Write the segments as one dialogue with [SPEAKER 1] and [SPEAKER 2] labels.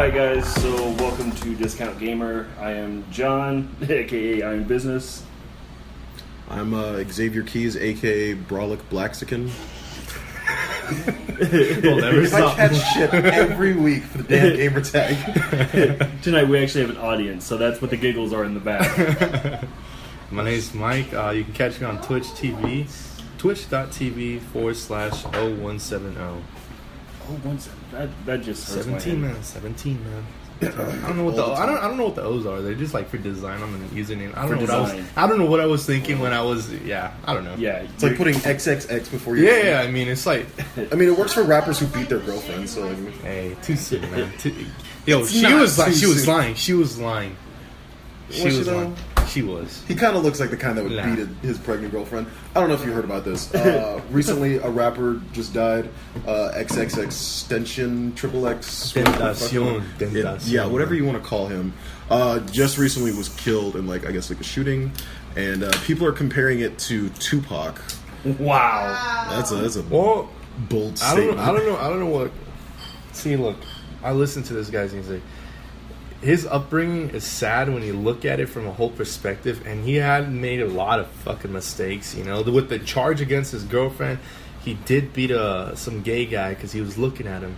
[SPEAKER 1] Alright guys, so welcome to Discount Gamer. I am John, aka Iron Business.
[SPEAKER 2] I'm Xavier Keys, aka Brolic Blaxican.
[SPEAKER 1] We'll never stop.
[SPEAKER 2] I catch shit every week for the damn gamer tag.
[SPEAKER 1] Tonight we actually have an audience, so that's what the giggles are in the back.
[SPEAKER 3] My name's Mike. You can catch me on Twitch TV, twitch.tv/0170.
[SPEAKER 1] That just hurts
[SPEAKER 3] 17
[SPEAKER 1] my
[SPEAKER 3] man, 17 man. I don't know what the I don't know what the O's are. They're just like for design on the username. I don't know what I was thinking when I was I don't know.
[SPEAKER 1] Yeah,
[SPEAKER 2] It's like putting XXX before you.
[SPEAKER 3] Yeah. I mean, it's like
[SPEAKER 2] it works for rappers who beat their girlfriends. So like,
[SPEAKER 3] hey, too soon, man. Yo,
[SPEAKER 2] It's
[SPEAKER 3] she
[SPEAKER 2] not
[SPEAKER 3] was
[SPEAKER 2] too
[SPEAKER 3] she was
[SPEAKER 2] soon.
[SPEAKER 3] lying. She was lying. She
[SPEAKER 2] Was she
[SPEAKER 3] was
[SPEAKER 2] though?
[SPEAKER 3] lying. She was.
[SPEAKER 2] he kind of looks like the kind that would
[SPEAKER 3] Nah.
[SPEAKER 2] beat his pregnant girlfriend. I don't know if you heard about this. Recently, a rapper just died. XXX extension triple X.
[SPEAKER 3] Tentacion.
[SPEAKER 2] Yeah, whatever you want to call him. Just recently was killed in I guess a shooting, and people are comparing it to Tupac.
[SPEAKER 1] Wow.
[SPEAKER 2] That's a
[SPEAKER 3] Well,
[SPEAKER 2] bold
[SPEAKER 3] I
[SPEAKER 2] statement.
[SPEAKER 3] don't know what. See, look, I listened to this guy's music. His upbringing is sad when you look at it from a whole perspective, and he had made a lot of fucking mistakes. You know, with the charge against his girlfriend, he did beat some gay guy because he was looking at him,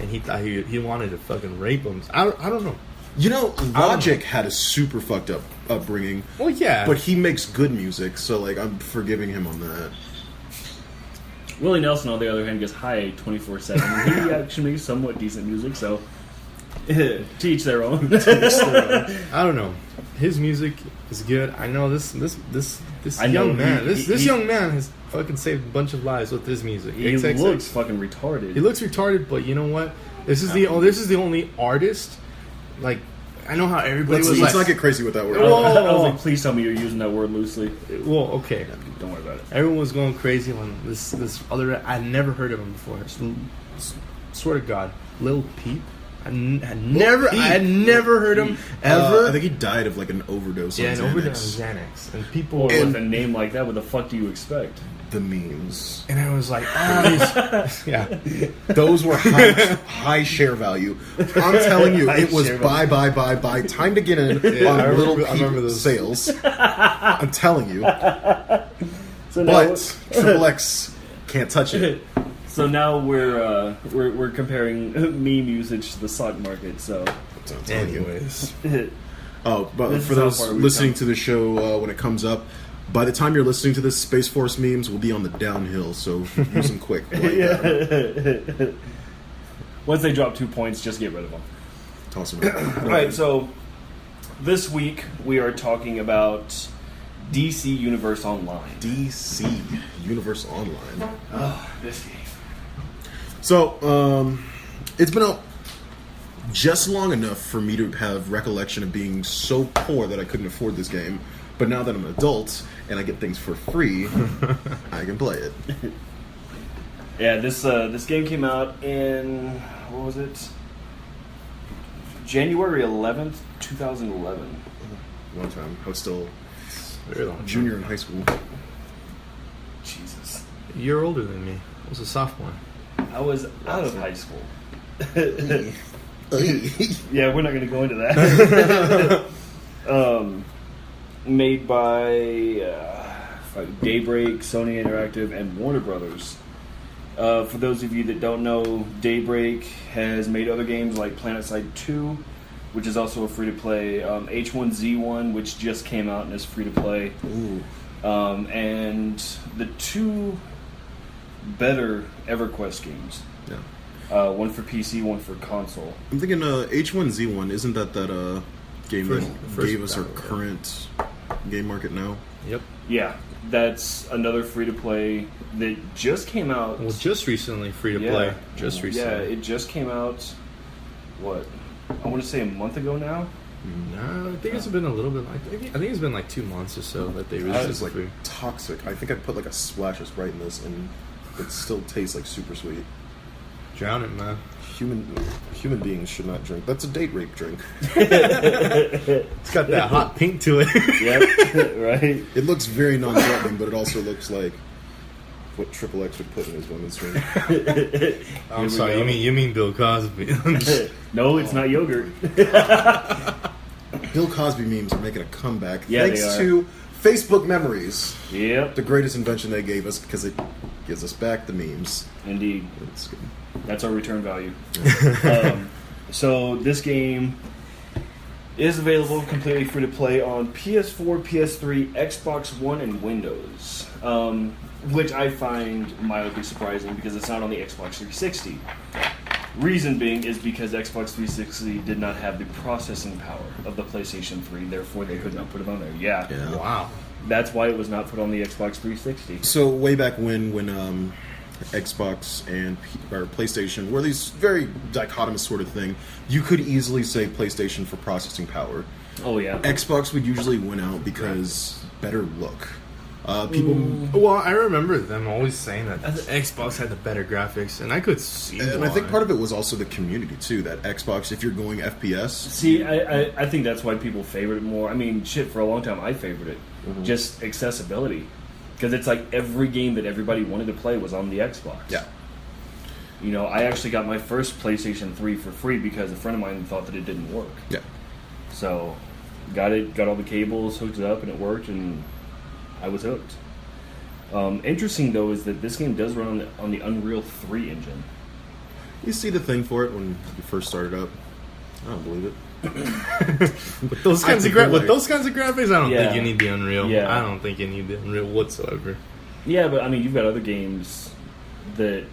[SPEAKER 3] and he thought he wanted to fucking rape him. I don't know.
[SPEAKER 2] You know, Logic had a super fucked up upbringing.
[SPEAKER 3] Well, yeah,
[SPEAKER 2] But he makes good music, so I'm forgiving him on that.
[SPEAKER 1] Willie Nelson, on the other hand, gets high 24/7. He actually makes somewhat decent music, so to each their own.
[SPEAKER 3] I don't know. His music is good. I know this young man. This young man has fucking saved a bunch of lives with his music.
[SPEAKER 1] He
[SPEAKER 3] XXX.
[SPEAKER 1] looks fucking retarded.
[SPEAKER 3] He looks retarded, but you know what? This is the only artist. Like, I know how everybody was
[SPEAKER 2] Let's
[SPEAKER 3] like,
[SPEAKER 2] not get crazy with that word.
[SPEAKER 1] I was like, please tell me you're using that word loosely.
[SPEAKER 3] well, okay.
[SPEAKER 1] Don't worry about it.
[SPEAKER 3] Everyone was going crazy on this other. I never heard of him before. Swear to God, Lil Peep. I had never heard him ever.
[SPEAKER 2] I think he died of an overdose.
[SPEAKER 3] Yeah,
[SPEAKER 2] on
[SPEAKER 3] an
[SPEAKER 2] Xanax.
[SPEAKER 3] overdose on Xanax, and people.
[SPEAKER 1] Or with a name like that, what the fuck do you expect?
[SPEAKER 2] The memes.
[SPEAKER 3] And I was like, yeah.
[SPEAKER 2] Those were high share value. I'm telling you, it was buy. Time to get in on
[SPEAKER 3] I
[SPEAKER 2] Little
[SPEAKER 3] remember
[SPEAKER 2] Peep
[SPEAKER 3] those.
[SPEAKER 2] sales. I'm telling you.
[SPEAKER 1] So now,
[SPEAKER 2] But Triple X can't touch it.
[SPEAKER 1] so now we're comparing meme usage to the stock market. So,
[SPEAKER 2] I'm telling you.
[SPEAKER 3] Anyways,
[SPEAKER 2] Oh, but
[SPEAKER 1] This
[SPEAKER 2] for
[SPEAKER 1] is how
[SPEAKER 2] those
[SPEAKER 1] far we've
[SPEAKER 2] listening
[SPEAKER 1] come.
[SPEAKER 2] to the show when it comes up, by the time you're listening to this, Space Force memes will be on the downhill, so use them quick.
[SPEAKER 1] once they drop 2 points, just get rid of them.
[SPEAKER 2] Toss them out.
[SPEAKER 1] All right. So this week we are talking about DC Universe Online.
[SPEAKER 2] DC Universe Online.
[SPEAKER 1] Oh, this game.
[SPEAKER 2] So, it's been out just long enough for me to have recollection of being so poor that I couldn't afford this game. But now that I'm an adult and I get things for free, I can play it.
[SPEAKER 1] Yeah, this game came out in, what was it? January 11th, 2011.
[SPEAKER 2] One time, I was still
[SPEAKER 3] very long.
[SPEAKER 2] junior in high school.
[SPEAKER 1] Jesus.
[SPEAKER 3] You're older than me. I was a sophomore.
[SPEAKER 1] I was out of high school. Yeah, we're not going to go into that. Made by Daybreak, Sony Interactive, and Warner Brothers. For those of you that don't know, Daybreak has made other games like PlanetSide 2, which is also a free-to-play, H1Z1, which just came out and is free-to-play,
[SPEAKER 2] Ooh.
[SPEAKER 1] and the two better EverQuest games.
[SPEAKER 2] Yeah.
[SPEAKER 1] One for PC, one for console.
[SPEAKER 2] I'm thinking H1Z1, isn't that game that
[SPEAKER 3] First
[SPEAKER 2] gave us our
[SPEAKER 3] battle, yeah.
[SPEAKER 2] current game market now?
[SPEAKER 3] Yep.
[SPEAKER 1] Yeah, that's another free-to-play that just came out.
[SPEAKER 3] Well, just recently, free to
[SPEAKER 1] Yeah.
[SPEAKER 3] play. Just
[SPEAKER 1] Yeah,
[SPEAKER 3] recently.
[SPEAKER 1] it just came out, what, I want to say a month ago now?
[SPEAKER 3] No, I think it's been a little bit like. I think it's been like 2 months or so that they released
[SPEAKER 2] It's
[SPEAKER 3] it
[SPEAKER 2] like
[SPEAKER 3] free.
[SPEAKER 2] toxic. I think I put a splash of Sprite in this and it still tastes like super sweet.
[SPEAKER 3] Drown it, man.
[SPEAKER 2] Human beings should not drink. That's a date rape drink.
[SPEAKER 3] It's got that hot pink to it.
[SPEAKER 1] Yep, right?
[SPEAKER 2] It looks very non-threatening, but it also looks like what Triple X would put in his women's ring.
[SPEAKER 3] I'm sorry, you mean Bill Cosby?
[SPEAKER 1] No, it's not yogurt.
[SPEAKER 2] Bill Cosby memes are making a comeback
[SPEAKER 1] Yeah,
[SPEAKER 2] thanks
[SPEAKER 1] they are.
[SPEAKER 2] to Facebook Memories.
[SPEAKER 1] Yep,
[SPEAKER 2] The greatest invention they gave us because it gives us back the memes.
[SPEAKER 1] indeed.
[SPEAKER 2] It's good.
[SPEAKER 1] That's our return value. So this game is available completely free to play on PS4, PS3, Xbox One, and Windows. Which I find mildly surprising because it's not on the Xbox 360. Reason being is because Xbox 360 did not have the processing power of the PlayStation 3, therefore they could not put it on there. Yeah.
[SPEAKER 3] Wow.
[SPEAKER 1] That's why it was not put on the Xbox 360.
[SPEAKER 2] So way back when Xbox and or PlayStation were these very dichotomous sort of thing, you could easily say PlayStation for processing power.
[SPEAKER 1] Oh, yeah.
[SPEAKER 2] Xbox would usually win out because better look. People,
[SPEAKER 3] Well, I remember them always saying that Xbox had the better graphics, and I could see.
[SPEAKER 2] and I think part of it was also the community too. That Xbox, if you're going FPS,
[SPEAKER 1] See, I think that's why people favorite it more. I mean, shit, for a long time I favored it. Just accessibility. Because it's like every game that everybody wanted to play was on the Xbox.
[SPEAKER 2] yeah.
[SPEAKER 1] You know, I actually got my first PlayStation 3 for free because a friend of mine thought that it didn't work.
[SPEAKER 2] Yeah.
[SPEAKER 1] So, got all the cables, hooked it up, and it worked, and I was hooked. Interesting, though, is that this game does run on the Unreal 3 engine.
[SPEAKER 2] You see the thing for it when you first started up. I don't believe it.
[SPEAKER 3] With those kinds of graphics, I don't
[SPEAKER 1] Yeah.
[SPEAKER 3] think you need the Unreal.
[SPEAKER 1] Yeah.
[SPEAKER 3] I don't think you need the Unreal whatsoever.
[SPEAKER 1] Yeah, but I mean, you've got other games that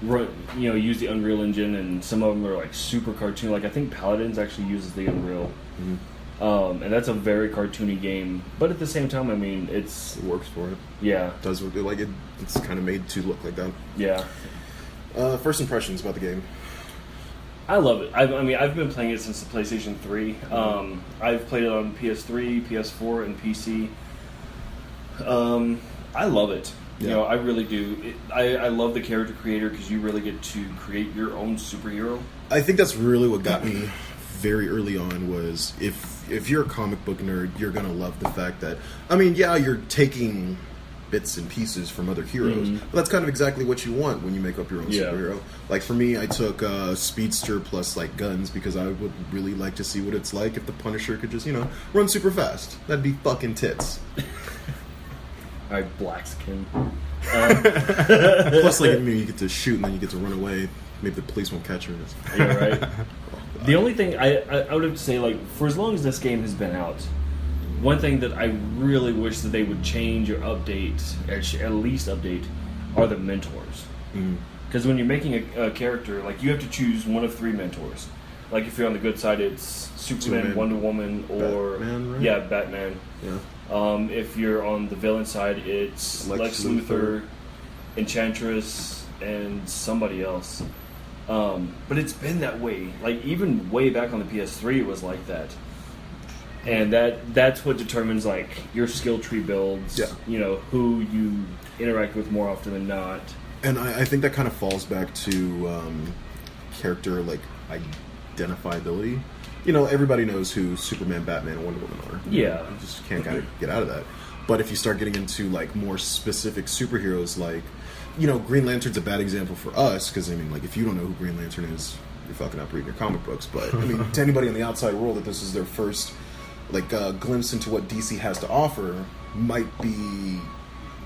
[SPEAKER 1] run, use the Unreal Engine, and some of them are like super cartoon. Like I think Paladins actually uses the Unreal, and that's a very cartoony game. But at the same time, I mean,
[SPEAKER 2] It works for it.
[SPEAKER 1] yeah,
[SPEAKER 2] It does look like it. It's kind of made to look like that.
[SPEAKER 1] yeah.
[SPEAKER 2] First impressions about the game.
[SPEAKER 1] I love it. I mean, I've been playing it since the PlayStation 3. I've played it on PS3, PS4, and PC. I love it.
[SPEAKER 2] Yeah.
[SPEAKER 1] I really do. I love the character creator because you really get to create your own superhero.
[SPEAKER 2] I think that's really what got me very early on was if you're a comic book nerd, you're gonna love the fact that you're taking bits and pieces from other heroes, but that's kind of exactly what you want when you make up your own superhero. Like for me, I took Speedster plus like guns because I would really like to see what it's like if the Punisher could just run super fast. That'd be fucking tits.
[SPEAKER 1] All right, black skin.
[SPEAKER 2] Plus, like you get to shoot and then you get to run away. Maybe the police won't catch her.
[SPEAKER 1] Yeah, right. The only thing I would have to say, like, for as long as this game has been out, one thing that I really wish that they would change or update, or at least update, are the mentors. Because when you're making a character, like, you have to choose one of 3 mentors. Like, if you're on the good side, it's Superman, Wonder Woman, or
[SPEAKER 2] Batman, right?
[SPEAKER 1] Yeah, Batman.
[SPEAKER 2] Yeah.
[SPEAKER 1] If you're on the villain side, it's Lex Luthor, Enchantress, and somebody else. But it's been that way. Like, even way back on the PS3, it was like that. And that's what determines, like, your skill tree builds, who you interact with more often than not.
[SPEAKER 2] And I think that kind of falls back to character, like, identifiability. Everybody knows who Superman, Batman, and Wonder Woman are.
[SPEAKER 1] Yeah.
[SPEAKER 2] You just can't kind of get out of that. But if you start getting into, like, more specific superheroes, like, Green Lantern's a bad example for us, because, like, if you don't know who Green Lantern is, you're fucking up reading your comic books. But, to anybody in the outside world that this is their first, like, glimpse into what DC has to offer, might be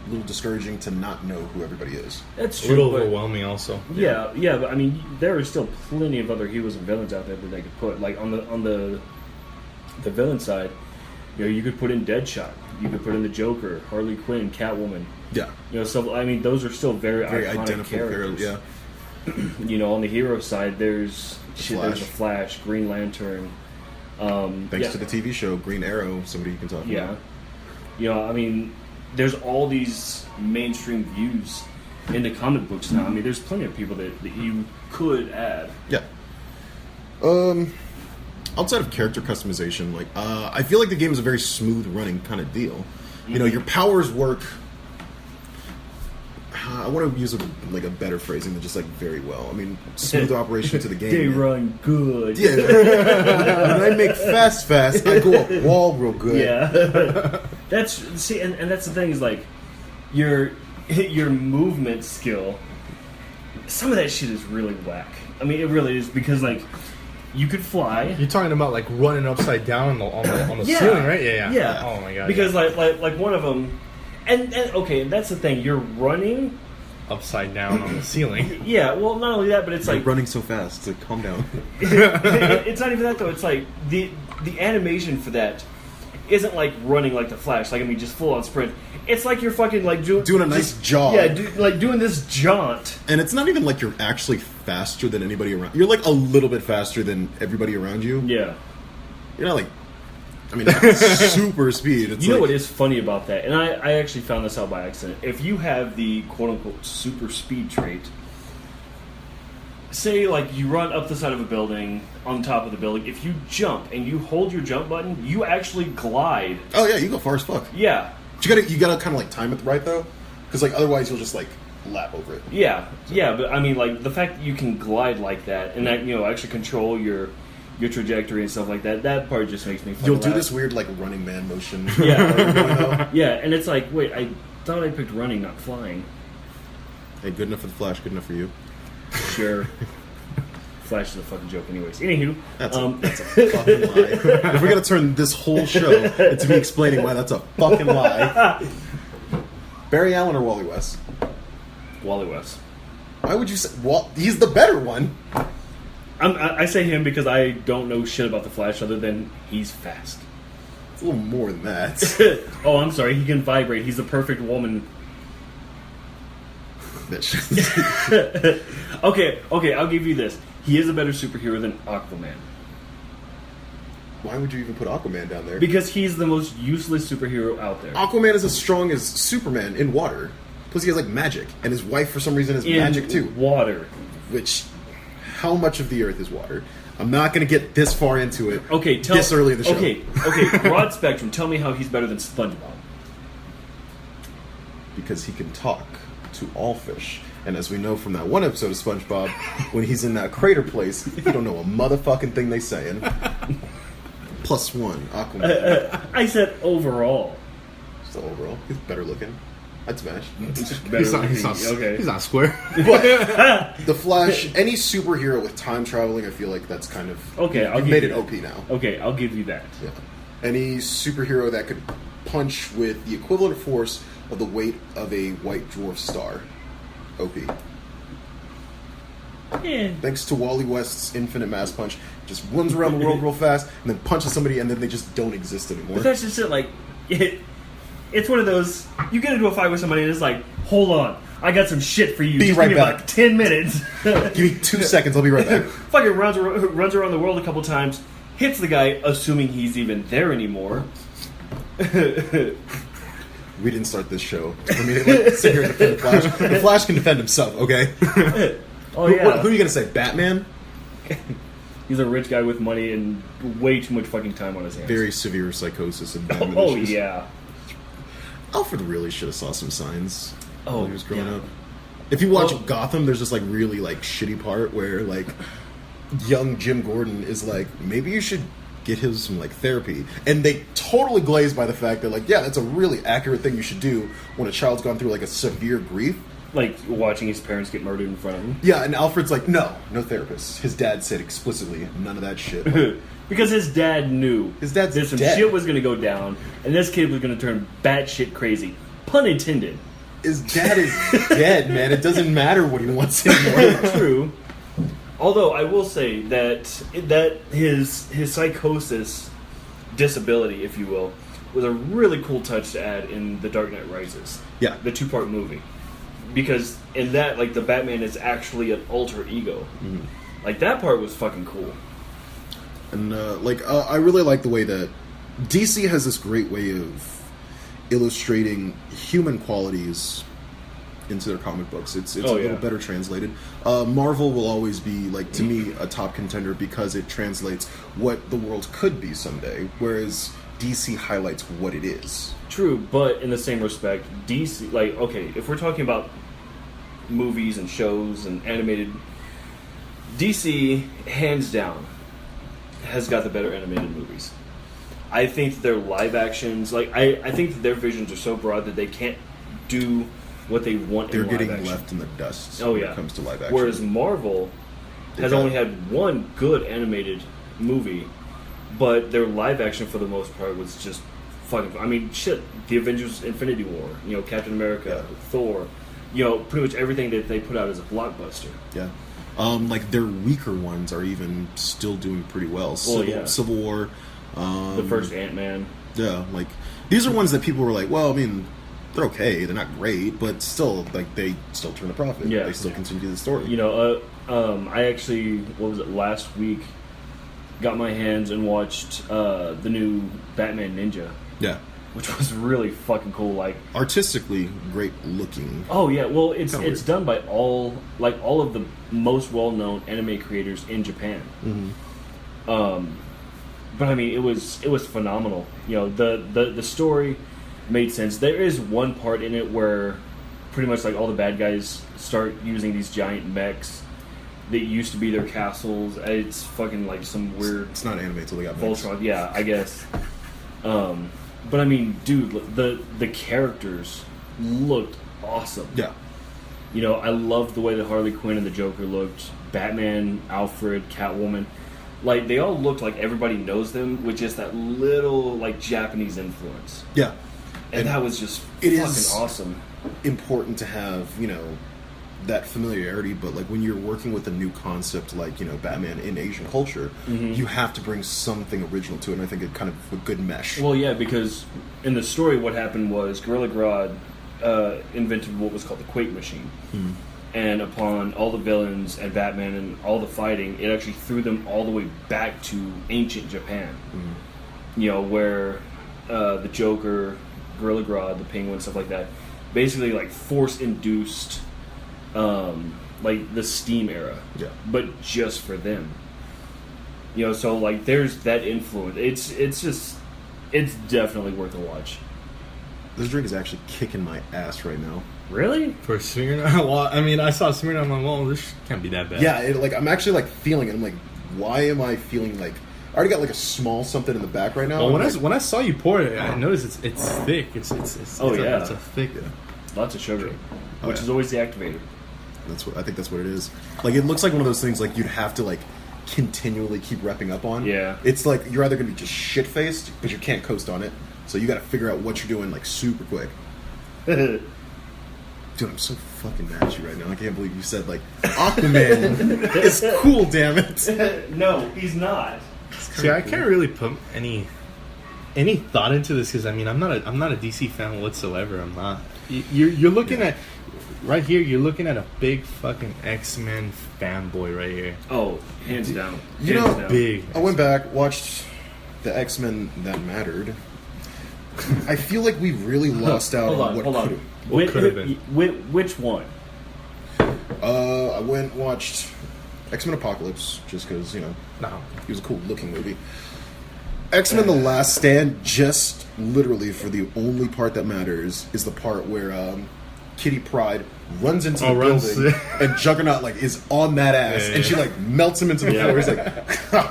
[SPEAKER 2] a little discouraging to not know who everybody is.
[SPEAKER 1] That's
[SPEAKER 3] A
[SPEAKER 1] true.
[SPEAKER 3] little
[SPEAKER 1] but-
[SPEAKER 3] overwhelming, also.
[SPEAKER 1] Yeah, but I mean, there are still plenty of other heroes and villains out there that they could put. Like on the villain side, you could put in Deadshot, you could put in the Joker, Harley Quinn, Catwoman.
[SPEAKER 2] Yeah.
[SPEAKER 1] So I mean, those are still very iconic
[SPEAKER 2] identifiable
[SPEAKER 1] characters.
[SPEAKER 2] Yeah.
[SPEAKER 1] On the hero side, there's
[SPEAKER 2] Flash.
[SPEAKER 1] the Flash, Green Lantern.
[SPEAKER 2] Thanks to the TV show Green Arrow, somebody you can talk about.
[SPEAKER 1] I mean, there's all these mainstream views into comic books now. I mean, there's plenty of people that you could add.
[SPEAKER 2] Yeah. Outside of character customization, like I feel like the game is a very smooth running kind of deal. Your powers work. I want to use a better phrasing than just like very well. I mean, smooth operation to the game.
[SPEAKER 1] They run good.
[SPEAKER 2] Yeah. When I make fast, I go up wall real good.
[SPEAKER 1] Yeah. And that's the thing is like, your movement skill, some of that shit is really whack. I mean, it really is, because like you could fly.
[SPEAKER 3] You're talking about like running upside down on the
[SPEAKER 1] Yeah.
[SPEAKER 3] ceiling, right? Yeah.
[SPEAKER 1] Yeah.
[SPEAKER 3] Oh my god.
[SPEAKER 1] Because like one of them, and okay, that's the thing. You're running
[SPEAKER 3] upside down on the ceiling.
[SPEAKER 1] Yeah. Well, not only that, but it's
[SPEAKER 2] You're
[SPEAKER 1] like
[SPEAKER 2] running so fast. So calm down.
[SPEAKER 1] it's not even that though. It's like the animation for that isn't like running like the Flash. Like, I mean, just full on sprint. It's like you're fucking like
[SPEAKER 2] Doing a nice jog.
[SPEAKER 1] Yeah, like doing this jaunt.
[SPEAKER 2] And it's not even like you're actually faster than anybody around. You're like a little bit faster than everybody around you.
[SPEAKER 1] Yeah.
[SPEAKER 2] You're not like, I mean, not super speed. It's
[SPEAKER 1] You know
[SPEAKER 2] like,
[SPEAKER 1] what is funny about that? And I actually found this out by accident. If you have the quote-unquote super speed trait, say like you run up the side of a building, on top of the building, if you jump and you hold your jump button, you actually glide.
[SPEAKER 2] Oh yeah, you go far as fuck.
[SPEAKER 1] Yeah.
[SPEAKER 2] But you gotta kind of like time it right though, because like otherwise you'll just like lap over it.
[SPEAKER 1] Yeah, but I mean, like, the fact that you can glide like that, and that, you know, actually control your trajectory and stuff like that part just makes me fucking
[SPEAKER 2] You'll do
[SPEAKER 1] laugh.
[SPEAKER 2] this weird like running man motion.
[SPEAKER 1] Yeah. Yeah, and it's like, wait, I thought I picked running, not flying.
[SPEAKER 2] Hey, good enough for the Flash, good enough for you.
[SPEAKER 1] Sure. Flash is a fucking joke anyways. Anywho.
[SPEAKER 2] That's a fucking lie. If we're gonna turn this whole show into me explaining why that's a fucking lie. Barry Allen or Wally West?
[SPEAKER 1] Wally West.
[SPEAKER 2] Why would you say... Well, he's the better one.
[SPEAKER 1] I say him because I don't know shit about the Flash other than he's fast.
[SPEAKER 2] It's a little more than that.
[SPEAKER 1] Oh, I'm sorry. He can vibrate. He's the perfect woman.
[SPEAKER 2] Bitch.
[SPEAKER 1] Okay, I'll give you this. He is a better superhero than Aquaman.
[SPEAKER 2] Why would you even put Aquaman down there?
[SPEAKER 1] Because he's the most useless superhero out there.
[SPEAKER 2] Aquaman is as strong as Superman in water. Plus he has like magic. And his wife for some reason has
[SPEAKER 1] In
[SPEAKER 2] magic too.
[SPEAKER 1] water.
[SPEAKER 2] Which... How much of the Earth is water? I'm not going to get this far into it
[SPEAKER 1] Okay,
[SPEAKER 2] this early in the show.
[SPEAKER 1] Okay, broad spectrum. Tell me how he's better than SpongeBob.
[SPEAKER 2] Because he can talk to all fish. And as we know from that one episode of SpongeBob, when he's in that crater place, he don't know a motherfucking thing they saying. +1, Aquaman.
[SPEAKER 1] I said overall.
[SPEAKER 2] So overall, he's better looking. I'd smash.
[SPEAKER 3] He's not square.
[SPEAKER 2] But the Flash, any superhero with time traveling, I feel like that's kind of...
[SPEAKER 1] Okay,
[SPEAKER 2] You've made it OP now.
[SPEAKER 1] Okay, I'll give you that.
[SPEAKER 2] Yeah. Any superhero that could punch with the equivalent force of the weight of a white dwarf star. OP.
[SPEAKER 1] Yeah.
[SPEAKER 2] Thanks to Wally West's infinite mass punch, just runs around the world real fast and then punches somebody and then they just don't exist anymore.
[SPEAKER 1] But that's just it. Like, it's one of those. You get into a fight with somebody and it's like, hold on, I got some shit for you.
[SPEAKER 2] Be
[SPEAKER 1] Just
[SPEAKER 2] right
[SPEAKER 1] give me
[SPEAKER 2] back.
[SPEAKER 1] Like 10 minutes.
[SPEAKER 2] Give me 2 seconds, I'll be right back.
[SPEAKER 1] Fucking runs around the world a couple times, hits the guy, assuming he's even there anymore.
[SPEAKER 2] We didn't start this show for me to like, sit here and defend the Flash. The Flash can defend himself, okay?
[SPEAKER 1] Oh yeah.
[SPEAKER 2] Who are you gonna say? Batman?
[SPEAKER 1] He's a rich guy with money and way too much fucking time on his hands.
[SPEAKER 2] Very severe psychosis and Batman
[SPEAKER 1] Oh
[SPEAKER 2] issues.
[SPEAKER 1] yeah.
[SPEAKER 2] Alfred really should have saw some signs while he was growing
[SPEAKER 1] yeah.
[SPEAKER 2] up. If you watch Gotham, there's this like really like shitty part where like young Jim Gordon is like, maybe you should get him some like therapy, and they totally glazed by the fact that like, yeah, that's a really accurate thing you should do when a child's gone through like a severe grief.
[SPEAKER 1] Like watching his parents get murdered in front of him.
[SPEAKER 2] Yeah, and Alfred's like, no therapist. His dad said explicitly, none of that shit. Like,
[SPEAKER 1] Because his dad knew
[SPEAKER 2] His dad's
[SPEAKER 1] that some
[SPEAKER 2] dead.
[SPEAKER 1] shit was going to go down, and this kid was going to turn batshit crazy. Pun intended.
[SPEAKER 2] his dad is dead, man. It doesn't matter what he wants anymore.
[SPEAKER 1] True. Although I will say that his psychosis, disability, if you will, was a really cool touch to add in The Dark Knight Rises.
[SPEAKER 2] Yeah.
[SPEAKER 1] The 2-part movie. Because in that, like, the Batman is actually an alter ego.
[SPEAKER 2] Mm-hmm.
[SPEAKER 1] Like, that part was fucking cool.
[SPEAKER 2] And I really like the way that DC has this great way of illustrating human qualities into their comic books. It's a little better translated. Marvel will always be, like, to me, a top contender because it translates what the world could be someday, whereas DC highlights what it is.
[SPEAKER 1] True, but in the same respect, DC, like, okay, if we're talking about movies and shows and animated, DC, hands down, has got the better animated movies. I think their live actions, like, I think that their visions are so broad that they can't do what they want
[SPEAKER 2] They're
[SPEAKER 1] in live
[SPEAKER 2] getting
[SPEAKER 1] action.
[SPEAKER 2] left in the dust
[SPEAKER 1] Oh
[SPEAKER 2] when
[SPEAKER 1] yeah.
[SPEAKER 2] it comes to live action.
[SPEAKER 1] Whereas Marvel has
[SPEAKER 2] got-
[SPEAKER 1] only had one good animated movie, but their live action for the most part was just fucking. I mean, shit. The Avengers: Infinity War. You know, Captain America, Thor. You know, pretty much everything that they put out is a blockbuster.
[SPEAKER 2] Yeah. Like their weaker ones are even still doing pretty well. Civil War.
[SPEAKER 1] The first Ant-Man.
[SPEAKER 2] Yeah, like these are ones that people were like, well, I mean, they're okay, they're not great, but still, like they still turn a profit.
[SPEAKER 1] Yeah.
[SPEAKER 2] They still continue the story.
[SPEAKER 1] You know, I actually, what was it, last week, got my hands and watched the new Batman Ninja,
[SPEAKER 2] Yeah.
[SPEAKER 1] which was really fucking cool. Like,
[SPEAKER 2] Artistically, great looking.
[SPEAKER 1] oh yeah, well, it's
[SPEAKER 2] Kinda
[SPEAKER 1] it's
[SPEAKER 2] weird.
[SPEAKER 1] done by all of the most well-known anime creators in Japan. But I mean, it was phenomenal. You know, the story made sense. There is one part in it where pretty much like all the bad guys start using these giant mechs that used to be their castles. It's fucking like some weird
[SPEAKER 2] It's not anime till they got mixed.
[SPEAKER 1] Voltron. Yeah, I guess. But I mean, dude, the characters looked awesome.
[SPEAKER 2] Yeah.
[SPEAKER 1] You know, I loved the way that Harley Quinn and the Joker looked. Batman, Alfred, Catwoman. Like, they all looked like everybody knows them with just that little, like, Japanese influence.
[SPEAKER 2] Yeah.
[SPEAKER 1] And that was just
[SPEAKER 2] it
[SPEAKER 1] fucking
[SPEAKER 2] is-
[SPEAKER 1] awesome.
[SPEAKER 2] Important to have, you know, that familiarity, but like when you're working with a new concept like, you know, Batman in Asian culture, you have to bring something original to it, and I think it kind of a good mesh.
[SPEAKER 1] Well, yeah, because in the story, what happened was Gorilla Grodd invented what was called the Quake Machine. And upon all the villains and Batman and all the fighting, it actually threw them all the way back to ancient Japan. You know, where the Joker, Gorilla Grodd, the Penguin, stuff like that, basically like force-induced like the Steam era.
[SPEAKER 2] Yeah.
[SPEAKER 1] But just for them. You know, so like there's that influence. It's definitely worth a watch.
[SPEAKER 2] This drink is actually kicking my ass right now.
[SPEAKER 1] Really?
[SPEAKER 3] For Smyrna, well, I mean, I saw Smyrna. I'm like, well, this can't be that bad.
[SPEAKER 2] Yeah, I'm actually like feeling it. I'm like, why am I feeling like I already got like a small something in the back right now.
[SPEAKER 3] Well,
[SPEAKER 2] I'm like,
[SPEAKER 3] when I saw you pour it, I noticed it's thick. It's
[SPEAKER 1] Oh, yeah.
[SPEAKER 3] it's a thick.
[SPEAKER 1] Lots of sugar,
[SPEAKER 2] Oh,
[SPEAKER 1] which
[SPEAKER 2] yeah.
[SPEAKER 1] is always the activator.
[SPEAKER 2] I think that's what it is. Like, it looks like one of those things like you'd have to like continually keep repping up on.
[SPEAKER 1] Yeah.
[SPEAKER 2] It's like you're either gonna be just shit faced, but you can't coast on it. So you got to figure out what you're doing like super quick. Dude, I'm so fucking mad at you right now. I can't believe you said like Aquaman is cool. Damn it.
[SPEAKER 1] No, he's not.
[SPEAKER 3] See, I can't really put any thought into this because I mean I'm not a DC fan whatsoever. I'm not. You're looking at right here. You're looking at a big fucking X-Men fanboy right here.
[SPEAKER 1] Oh, hands down.
[SPEAKER 2] You
[SPEAKER 1] Hands
[SPEAKER 2] know,
[SPEAKER 1] down.
[SPEAKER 3] Big.
[SPEAKER 2] I went back, watched the X-Men that mattered. I feel like we really lost out on what
[SPEAKER 1] hold on.
[SPEAKER 2] could've-
[SPEAKER 3] What could've been.
[SPEAKER 1] Which one?
[SPEAKER 2] I went and watched X-Men Apocalypse just because, you know,
[SPEAKER 3] No.
[SPEAKER 2] it was a cool looking movie. X-Men The Last Stand, just literally for the only part that matters, is the part where Kitty Pryde runs into the
[SPEAKER 3] runs-
[SPEAKER 2] building and Juggernaut like is on that ass
[SPEAKER 3] Yeah,
[SPEAKER 2] and she
[SPEAKER 3] yeah.
[SPEAKER 2] like melts him into the floor. He's like,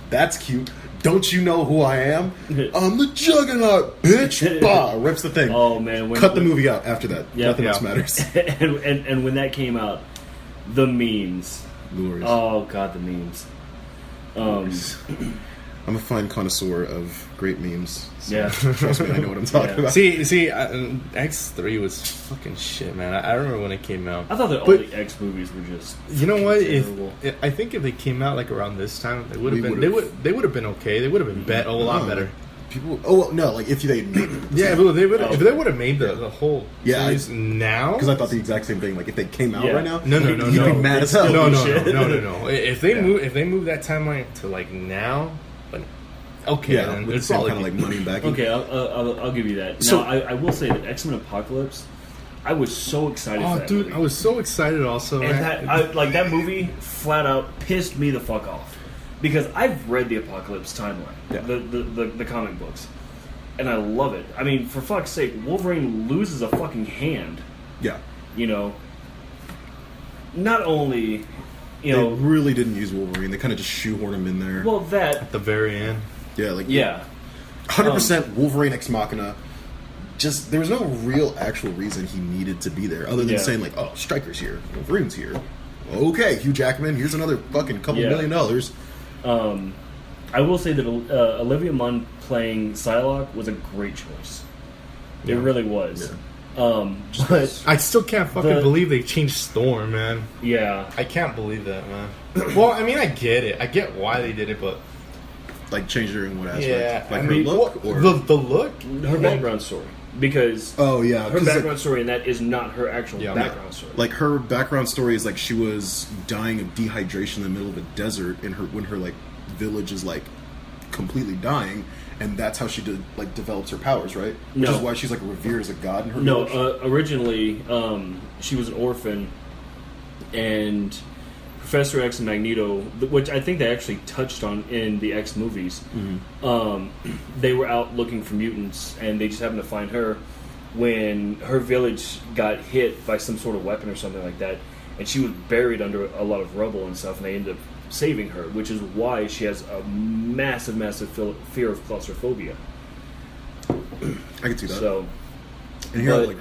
[SPEAKER 2] that's cute. Don't you know who I am? I'm the Juggernaut, bitch. Bah, rips the thing.
[SPEAKER 1] Oh man,
[SPEAKER 2] Cut the movie out after that.
[SPEAKER 1] Yeah,
[SPEAKER 2] Nothing
[SPEAKER 1] yeah.
[SPEAKER 2] else matters.
[SPEAKER 1] and when that came out, the memes.
[SPEAKER 2] Glorious.
[SPEAKER 1] Oh god, the memes.
[SPEAKER 2] I'm a fine connoisseur of great memes. So
[SPEAKER 1] Yeah.
[SPEAKER 2] trust me, I know what I'm talking
[SPEAKER 1] Yeah.
[SPEAKER 2] about.
[SPEAKER 3] See, X3 was fucking shit, man. I remember when it came out.
[SPEAKER 1] I thought that all
[SPEAKER 3] But-
[SPEAKER 1] the X movies were just.
[SPEAKER 3] You know what?
[SPEAKER 1] terrible.
[SPEAKER 3] I think if they came out like around this time, they would have
[SPEAKER 2] We
[SPEAKER 3] been.
[SPEAKER 2] would've-
[SPEAKER 3] They would have been okay. They would have been a lot better.
[SPEAKER 2] People. Oh well, no, like if they made it.
[SPEAKER 3] Yeah, but they would.
[SPEAKER 1] Oh,
[SPEAKER 3] If they would have made the whole
[SPEAKER 2] Yeah,
[SPEAKER 3] series now,
[SPEAKER 2] Because I thought the exact same thing. Like if they came out
[SPEAKER 1] Yeah.
[SPEAKER 2] right now,
[SPEAKER 3] No.
[SPEAKER 2] you'd be mad as hell.
[SPEAKER 3] no.
[SPEAKER 1] Shit.
[SPEAKER 3] If they
[SPEAKER 1] Yeah.
[SPEAKER 3] move that timeline to like now, but okay,
[SPEAKER 2] Yeah,
[SPEAKER 3] then
[SPEAKER 2] with the
[SPEAKER 3] it's
[SPEAKER 2] same
[SPEAKER 3] all
[SPEAKER 2] kind of like money back.
[SPEAKER 1] Okay, I'll give you that.
[SPEAKER 2] So-
[SPEAKER 1] Now, I will say that X-Men Apocalypse, I was so excited for
[SPEAKER 3] Oh,
[SPEAKER 1] that
[SPEAKER 3] dude,
[SPEAKER 1] movie.
[SPEAKER 3] I was so excited. Also,
[SPEAKER 1] And
[SPEAKER 3] man.
[SPEAKER 1] that movie flat out pissed me the fuck off because I've read the Apocalypse timeline,
[SPEAKER 2] Yeah.
[SPEAKER 1] the comic books, and I love it. I mean, for fuck's sake, Wolverine loses a fucking hand.
[SPEAKER 2] Yeah,
[SPEAKER 1] You know, not only, you
[SPEAKER 2] they
[SPEAKER 1] know,
[SPEAKER 2] really didn't use Wolverine. They kind of just shoehorn him in there.
[SPEAKER 1] well that
[SPEAKER 3] at the very end.
[SPEAKER 2] Yeah, like
[SPEAKER 1] yeah.
[SPEAKER 2] 100% Wolverine ex machina. just there was no real actual reason he needed to be there, other than
[SPEAKER 1] Yeah.
[SPEAKER 2] saying like, "Oh, Stryker's here, Wolverine's here." Okay, Hugh Jackman, here's another fucking couple
[SPEAKER 1] Yeah.
[SPEAKER 2] $1 million.
[SPEAKER 1] I will say that Olivia Munn playing Psylocke was a great choice. It really was.
[SPEAKER 2] Yeah.
[SPEAKER 1] But
[SPEAKER 3] I still can't fucking believe they changed Storm, man.
[SPEAKER 1] yeah,
[SPEAKER 3] I can't believe that, man. Well, I mean, I get it. I get why they did it, but
[SPEAKER 2] Like changed her in what aspect?
[SPEAKER 3] yeah,
[SPEAKER 2] Like
[SPEAKER 3] I
[SPEAKER 2] her
[SPEAKER 3] mean,
[SPEAKER 2] look, or
[SPEAKER 3] the look.
[SPEAKER 1] her background story, because
[SPEAKER 2] oh yeah,
[SPEAKER 1] her
[SPEAKER 2] 'cause,
[SPEAKER 1] background
[SPEAKER 2] like,
[SPEAKER 1] story in that is not her actual
[SPEAKER 3] Yeah.
[SPEAKER 1] background story.
[SPEAKER 2] like her background story is like she was dying of dehydration in the middle of a desert, in her when her like village is like completely dying, and that's how she develops her powers, right? Which
[SPEAKER 1] No.
[SPEAKER 2] is why she's like revered as a god in her
[SPEAKER 1] No,
[SPEAKER 2] village.
[SPEAKER 1] originally she was an orphan, and Professor X and Magneto, which I think they actually touched on in the X movies, they were out looking for mutants, and they just happened to find her when her village got hit by some sort of weapon or something like that, and she was buried under a lot of rubble and stuff, and they ended up saving her, which is why she has a massive fear of claustrophobia.
[SPEAKER 2] I can see that.
[SPEAKER 1] So,
[SPEAKER 2] and here,
[SPEAKER 1] but-
[SPEAKER 2] like,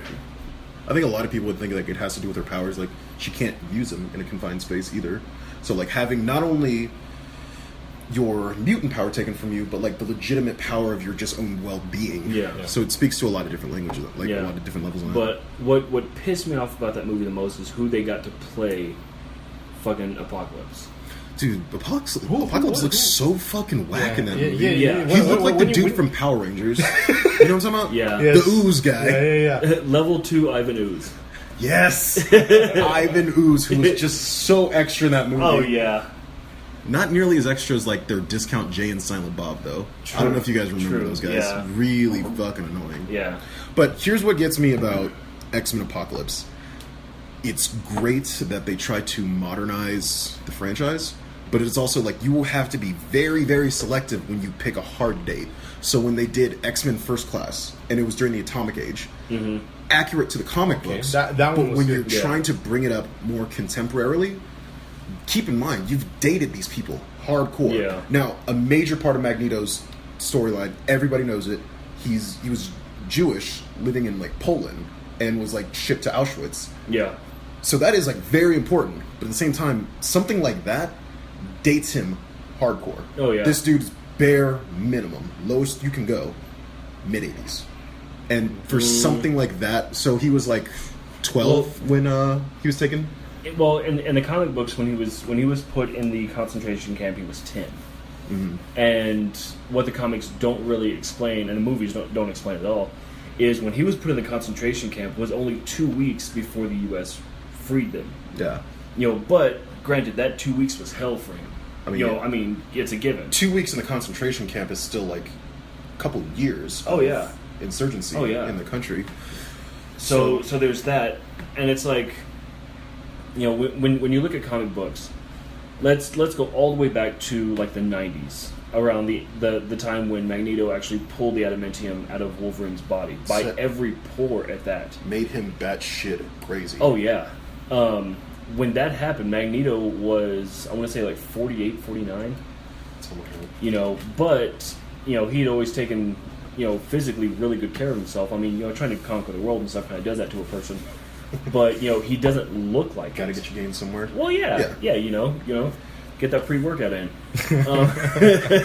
[SPEAKER 2] I think a lot of people would think like it has to do with her powers. Like she can't use them in a confined space either. So like having not only your mutant power taken from you, but like the legitimate power of your just own well-being.
[SPEAKER 1] Yeah.
[SPEAKER 2] So it speaks to a lot of different languages, like
[SPEAKER 1] Yeah.
[SPEAKER 2] a lot of different levels on
[SPEAKER 1] but what pissed me off about that movie the most is who they got to play fucking Apocalypse.
[SPEAKER 2] it. Dude, Apocalypse looks so fucking whack in that movie.
[SPEAKER 1] yeah.
[SPEAKER 2] He looked like the
[SPEAKER 3] When
[SPEAKER 2] dude
[SPEAKER 3] you-
[SPEAKER 2] from Power Rangers. You know what I'm talking about?
[SPEAKER 1] Yeah.
[SPEAKER 3] Yes.
[SPEAKER 2] The Ooze guy.
[SPEAKER 3] Yeah.
[SPEAKER 1] Level 2 Ivan Ooze.
[SPEAKER 2] Yes. Ivan Ooze, who was just so extra in that movie.
[SPEAKER 1] Oh yeah.
[SPEAKER 2] Not nearly as extra as like their discount Jay and Silent Bob, though. I don't know if you guys remember
[SPEAKER 1] True.
[SPEAKER 2] those guys.
[SPEAKER 1] Yeah.
[SPEAKER 2] Really fucking annoying.
[SPEAKER 1] Yeah.
[SPEAKER 2] But here's what gets me about X-Men Apocalypse. It's great that they try to modernize the franchise, but it's also like you will have to be very, very selective when you pick a hard date. So when they did X-Men First Class, and it was during the Atomic Age, accurate to the comic books,
[SPEAKER 3] that
[SPEAKER 2] but
[SPEAKER 3] one was
[SPEAKER 2] when
[SPEAKER 3] good,
[SPEAKER 2] you're
[SPEAKER 3] yeah.
[SPEAKER 2] trying to bring it up more contemporarily, keep in mind you've dated these people hardcore.
[SPEAKER 1] Yeah.
[SPEAKER 2] Now, a major part of Magneto's storyline, everybody knows it. He was Jewish, living in like Poland, and was like shipped to Auschwitz.
[SPEAKER 1] Yeah.
[SPEAKER 2] So that is like very important. But at the same time, something like that dates him hardcore.
[SPEAKER 1] Oh, yeah.
[SPEAKER 2] This dude's bare minimum, lowest you can go, mid 80s. And for something like that, so he was like 12 when he was taken.
[SPEAKER 1] Well, in the comic books, when he was put in the concentration camp, he was 10. And what the comics don't really explain, and the movies don't explain at all, is when he was put in the concentration camp was only 2 weeks before the U.S. freed them.
[SPEAKER 2] Yeah.
[SPEAKER 1] But granted, that 2 weeks was hell for him.
[SPEAKER 2] I mean, yeah.
[SPEAKER 1] I mean, it's a given.
[SPEAKER 2] 2 weeks in the concentration camp is still like a couple years.
[SPEAKER 1] Oh,
[SPEAKER 2] of
[SPEAKER 1] yeah.
[SPEAKER 2] insurgency
[SPEAKER 1] Oh, yeah.
[SPEAKER 2] in the country.
[SPEAKER 1] So there's that, and it's like, when you look at comic books, let's go all the way back to like the 90s, around the time when Magneto actually pulled the adamantium out of Wolverine's body by every pore at that.
[SPEAKER 2] Made him batshit crazy.
[SPEAKER 1] Oh yeah. When that happened, Magneto was, I want to say, like 48, 49. But he'd always taken physically really good care of himself. I mean, trying to conquer the world and stuff kind of does that to a person. But he doesn't look like
[SPEAKER 2] Gotta
[SPEAKER 1] it.
[SPEAKER 2] get your game somewhere.
[SPEAKER 1] Well, yeah, get that pre-workout in.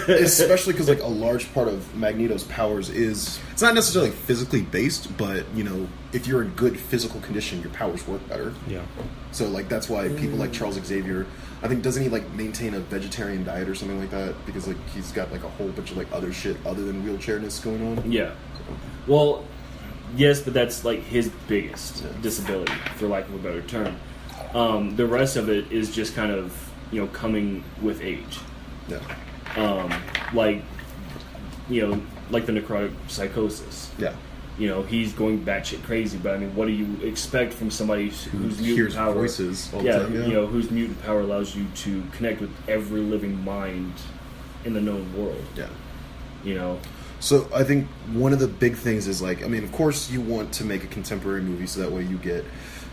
[SPEAKER 2] Especially because like a large part of Magneto's powers is it's not necessarily physically based, but if you're in good physical condition, your powers work better.
[SPEAKER 3] Yeah.
[SPEAKER 2] So like that's why people like Charles Xavier, I think, doesn't he like maintain a vegetarian diet or something like that, because like he's got like a whole bunch of like other shit other than wheelchairness going on.
[SPEAKER 1] Yeah. Well, yes, but that's like his biggest disability, for lack of a better term. The rest of it is just kind of coming with age.
[SPEAKER 2] Yeah.
[SPEAKER 1] Like the necrotic psychosis.
[SPEAKER 2] Yeah.
[SPEAKER 1] He's going batshit crazy, but I mean, what do you expect from somebody whose mutant
[SPEAKER 2] Hears
[SPEAKER 1] power?
[SPEAKER 2] voices all the time, yeah.
[SPEAKER 1] Whose mutant power allows you to connect with every living mind in the known world.
[SPEAKER 2] Yeah. So I think one of the big things is like, I mean, of course you want to make a contemporary movie so that way you get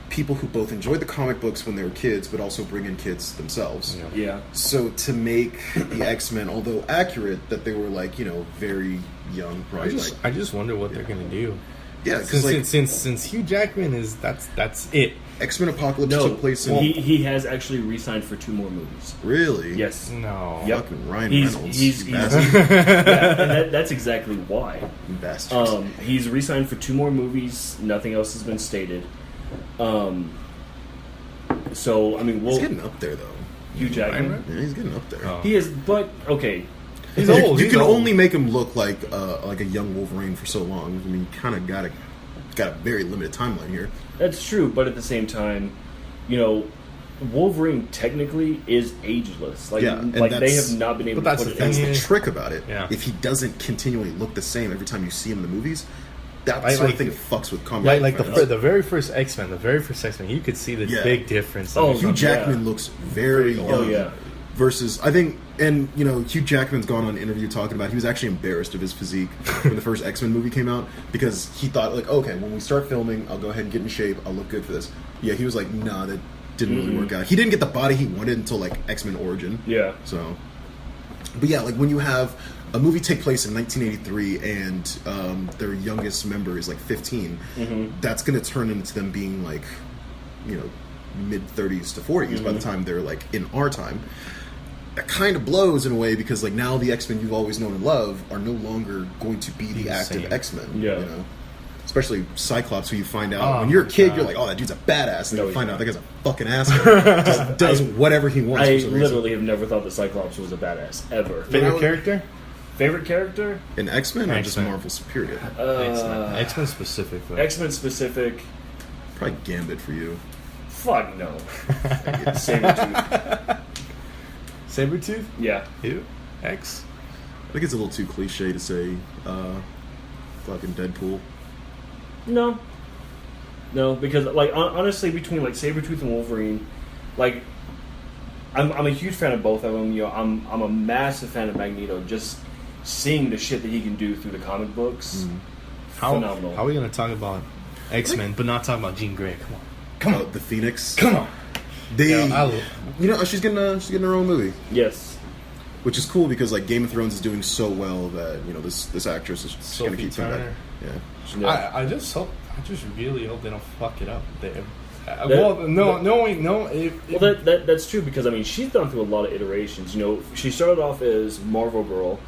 [SPEAKER 2] people who both enjoyed the comic books when they were kids, but also bring in kids themselves.
[SPEAKER 1] Yeah.
[SPEAKER 2] So to make the X-Men, although accurate, that they were like, very young, right?
[SPEAKER 3] I just wonder what they're gonna do.
[SPEAKER 2] Yeah, because
[SPEAKER 3] Since Hugh Jackman is that's it.
[SPEAKER 2] X-Men Apocalypse
[SPEAKER 1] No,
[SPEAKER 2] took place in...
[SPEAKER 1] he has actually re-signed for 2 more movies.
[SPEAKER 2] Really?
[SPEAKER 1] Yes.
[SPEAKER 3] No.
[SPEAKER 1] Yep.
[SPEAKER 2] Fucking Ryan
[SPEAKER 1] He's-
[SPEAKER 2] Reynolds.
[SPEAKER 1] he's-
[SPEAKER 2] you
[SPEAKER 1] he's-
[SPEAKER 2] bastard.
[SPEAKER 1] Yeah, and that's exactly why.
[SPEAKER 2] You bastards.
[SPEAKER 1] He's re-signed for 2 more movies. Nothing else has been stated. So I mean,
[SPEAKER 2] He's getting up there, though.
[SPEAKER 1] Hugh Jackman.
[SPEAKER 2] Yeah, he's getting up there.
[SPEAKER 3] Oh.
[SPEAKER 1] He is, but okay.
[SPEAKER 3] He's
[SPEAKER 2] You-
[SPEAKER 3] old.
[SPEAKER 2] You
[SPEAKER 3] he's
[SPEAKER 2] can
[SPEAKER 3] old.
[SPEAKER 2] only make him look like a young Wolverine for so long. I mean, you kind of got a very limited timeline here.
[SPEAKER 1] That's true, but at the same time, you know, Wolverine technically is ageless. Like,
[SPEAKER 2] Yeah, and
[SPEAKER 1] like they
[SPEAKER 2] that's-
[SPEAKER 1] have not been able
[SPEAKER 3] but
[SPEAKER 1] to
[SPEAKER 3] that's
[SPEAKER 1] put it
[SPEAKER 3] the
[SPEAKER 2] That's
[SPEAKER 1] in.
[SPEAKER 3] thing.
[SPEAKER 2] the
[SPEAKER 3] Yeah.
[SPEAKER 2] trick about it.
[SPEAKER 3] Yeah.
[SPEAKER 2] If he doesn't continually look the same every time you see him in the movies, that
[SPEAKER 3] Like-
[SPEAKER 2] sort
[SPEAKER 3] like-
[SPEAKER 2] of thing fucks with comic.
[SPEAKER 3] Like
[SPEAKER 2] fans.
[SPEAKER 3] the very first X-Men, you could see the
[SPEAKER 2] Yeah.
[SPEAKER 3] big difference.
[SPEAKER 1] Oh,
[SPEAKER 2] Hugh Jackman looks very young.
[SPEAKER 1] Oh, yeah.
[SPEAKER 2] Versus, I think, and you know, Hugh Jackman's gone on an interview talking about he was actually embarrassed of his physique when the first X-Men movie came out because he thought like, okay, when we start filming, I'll go ahead and get in shape. I'll look good for this. Yeah, he was like, nah, that didn't really work out. He didn't get the body he wanted until like X-Men Origin.
[SPEAKER 1] Yeah.
[SPEAKER 2] So, but yeah, like when you have a movie take place in 1983 and their youngest member is like 15, that's going to turn into them being like, you know, mid 30s to 40s by the time they're like in our time. That kind of blows in a way because like now the X-Men you've always known and loved are no longer going to be the active
[SPEAKER 3] same.
[SPEAKER 2] X-Men.
[SPEAKER 1] Yeah.
[SPEAKER 2] You know? Especially Cyclops, who you find out
[SPEAKER 3] Oh
[SPEAKER 2] when you're a
[SPEAKER 3] my
[SPEAKER 2] kid,
[SPEAKER 3] God.
[SPEAKER 2] you're like, "Oh, that dude's a badass," and then
[SPEAKER 1] No,
[SPEAKER 2] you
[SPEAKER 1] he's
[SPEAKER 2] find
[SPEAKER 1] not.
[SPEAKER 2] out that guy's a fucking asshole. Just does whatever he wants.
[SPEAKER 1] I
[SPEAKER 2] for some reason.
[SPEAKER 1] literally have never thought that Cyclops was a badass ever.
[SPEAKER 3] Favorite character?
[SPEAKER 1] Favorite character?
[SPEAKER 2] In X-Men or just
[SPEAKER 3] X-Men.
[SPEAKER 2] Marvel's period?
[SPEAKER 3] X-Men specifically.
[SPEAKER 1] X-Men specific.
[SPEAKER 2] Probably Gambit for you.
[SPEAKER 1] Fuck no. Sabretooth.
[SPEAKER 3] Sabretooth?
[SPEAKER 1] Yeah.
[SPEAKER 3] Who? X?
[SPEAKER 2] I think it's a little too cliche to say fucking Deadpool.
[SPEAKER 1] No. No, because like honestly, between like Sabretooth and Wolverine, like I'm a huge fan of both of them. You know, I'm a massive fan of Magneto. Just seeing the shit that he can do through the comic books, phenomenal.
[SPEAKER 3] How are we going to talk about X-Men, but not talk about Jean Grey? Come on.
[SPEAKER 2] The Phoenix.
[SPEAKER 3] Come on.
[SPEAKER 2] They,
[SPEAKER 3] Yeah,
[SPEAKER 2] you know, she's getting her own movie,
[SPEAKER 1] Yes.
[SPEAKER 2] which is cool because like Game of Thrones is doing so well that you know this actress is just gonna
[SPEAKER 3] Sophie
[SPEAKER 2] keep coming back.
[SPEAKER 3] Turner.
[SPEAKER 2] Yeah.
[SPEAKER 1] Yeah.
[SPEAKER 3] I just really hope they don't fuck it up.
[SPEAKER 1] Well, that's true because I mean she's gone through a lot of iterations. You know, she started off as Marvel Girl,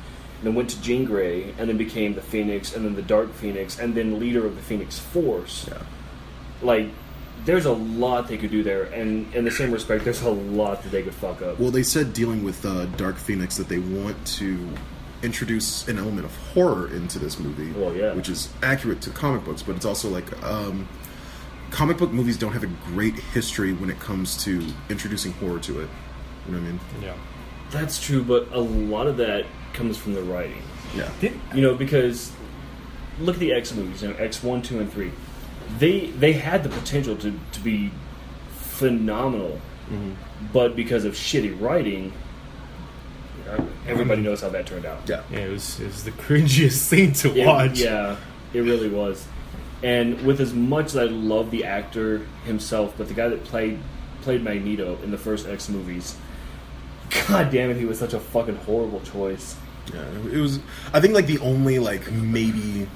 [SPEAKER 1] then went to Jean Grey, and then became the Phoenix, and then the Dark Phoenix, and then leader of the Phoenix Force.
[SPEAKER 2] Yeah.
[SPEAKER 1] Like, there's a lot they could do there, and in the same respect, there's a lot that they could fuck up.
[SPEAKER 2] Well, they said dealing with Dark Phoenix that they want to introduce an element of horror into this movie.
[SPEAKER 1] Well, yeah.
[SPEAKER 2] Which is accurate to comic books, but it's also like comic book movies don't have a great history when it comes to introducing horror to it. You know what I mean?
[SPEAKER 3] Yeah.
[SPEAKER 1] That's true, but a lot of that comes from the writing.
[SPEAKER 2] Yeah.
[SPEAKER 1] You know, because look at the X movies, you know, X1, 2, and 3. They had the potential to be phenomenal, but because of shitty writing, everybody knows how that turned out.
[SPEAKER 2] Yeah.
[SPEAKER 3] Yeah, it was the cringiest thing to watch.
[SPEAKER 1] Yeah, it really was. And with as much as I love the actor himself, but the guy that played Magneto in the first X movies, god damn it, he was such a fucking horrible choice.
[SPEAKER 2] Yeah, it was. I think like the only like maybe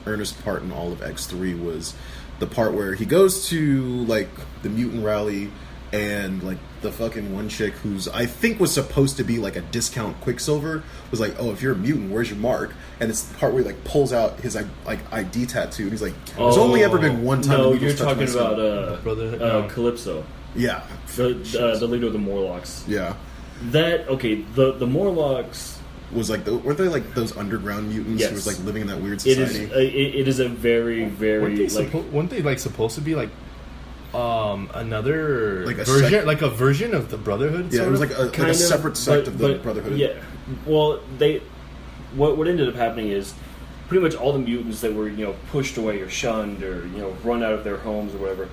[SPEAKER 2] earnest part in all of X3 was the part where he goes to like the mutant rally and like the fucking one chick who's I think was supposed to be like a discount Quicksilver was like, oh, if you're a mutant, where's your mark? And it's the part where he like pulls out his like ID tattoo and he's like, there's only ever been one time.
[SPEAKER 1] No,
[SPEAKER 2] the
[SPEAKER 1] you're
[SPEAKER 2] Beatles touched my
[SPEAKER 1] talking
[SPEAKER 2] skin."
[SPEAKER 1] about
[SPEAKER 3] Brotherhood? No.
[SPEAKER 1] Calypso,
[SPEAKER 2] Yeah,
[SPEAKER 1] the leader of the Morlocks.
[SPEAKER 2] yeah.
[SPEAKER 1] That the Morlocks.
[SPEAKER 2] Was like weren't they like those underground mutants
[SPEAKER 1] Yes.
[SPEAKER 2] who was like living in that weird
[SPEAKER 1] It
[SPEAKER 2] society?
[SPEAKER 1] is it is a very very
[SPEAKER 3] Weren't they like supposed to be like another
[SPEAKER 2] Like a
[SPEAKER 3] version, like a version of the Brotherhood?
[SPEAKER 2] Yeah,
[SPEAKER 3] sort
[SPEAKER 2] it was
[SPEAKER 3] of?
[SPEAKER 2] like a separate sect of the Brotherhood.
[SPEAKER 1] Yeah. Well, what ended up happening is pretty much all the mutants that were pushed away or shunned or run out of their homes or whatever,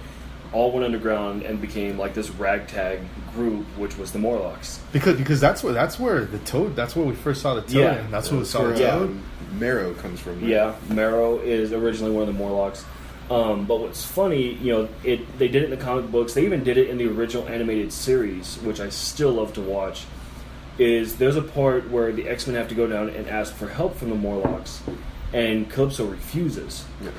[SPEAKER 1] all went underground and became like this ragtag group, which was the Morlocks.
[SPEAKER 3] Because that's where the Toad. That's where we first saw the Toad.
[SPEAKER 1] Yeah.
[SPEAKER 3] And that's where we saw
[SPEAKER 2] where
[SPEAKER 3] the Toad.
[SPEAKER 2] Marrow comes from. Right?
[SPEAKER 1] Yeah, Marrow is originally one of the Morlocks. But what's funny, they did it in the comic books. They even did it in the original animated series, which I still love to watch. Is there's a part where the X-Men have to go down and ask for help from the Morlocks, and Calypso refuses.
[SPEAKER 2] Yeah.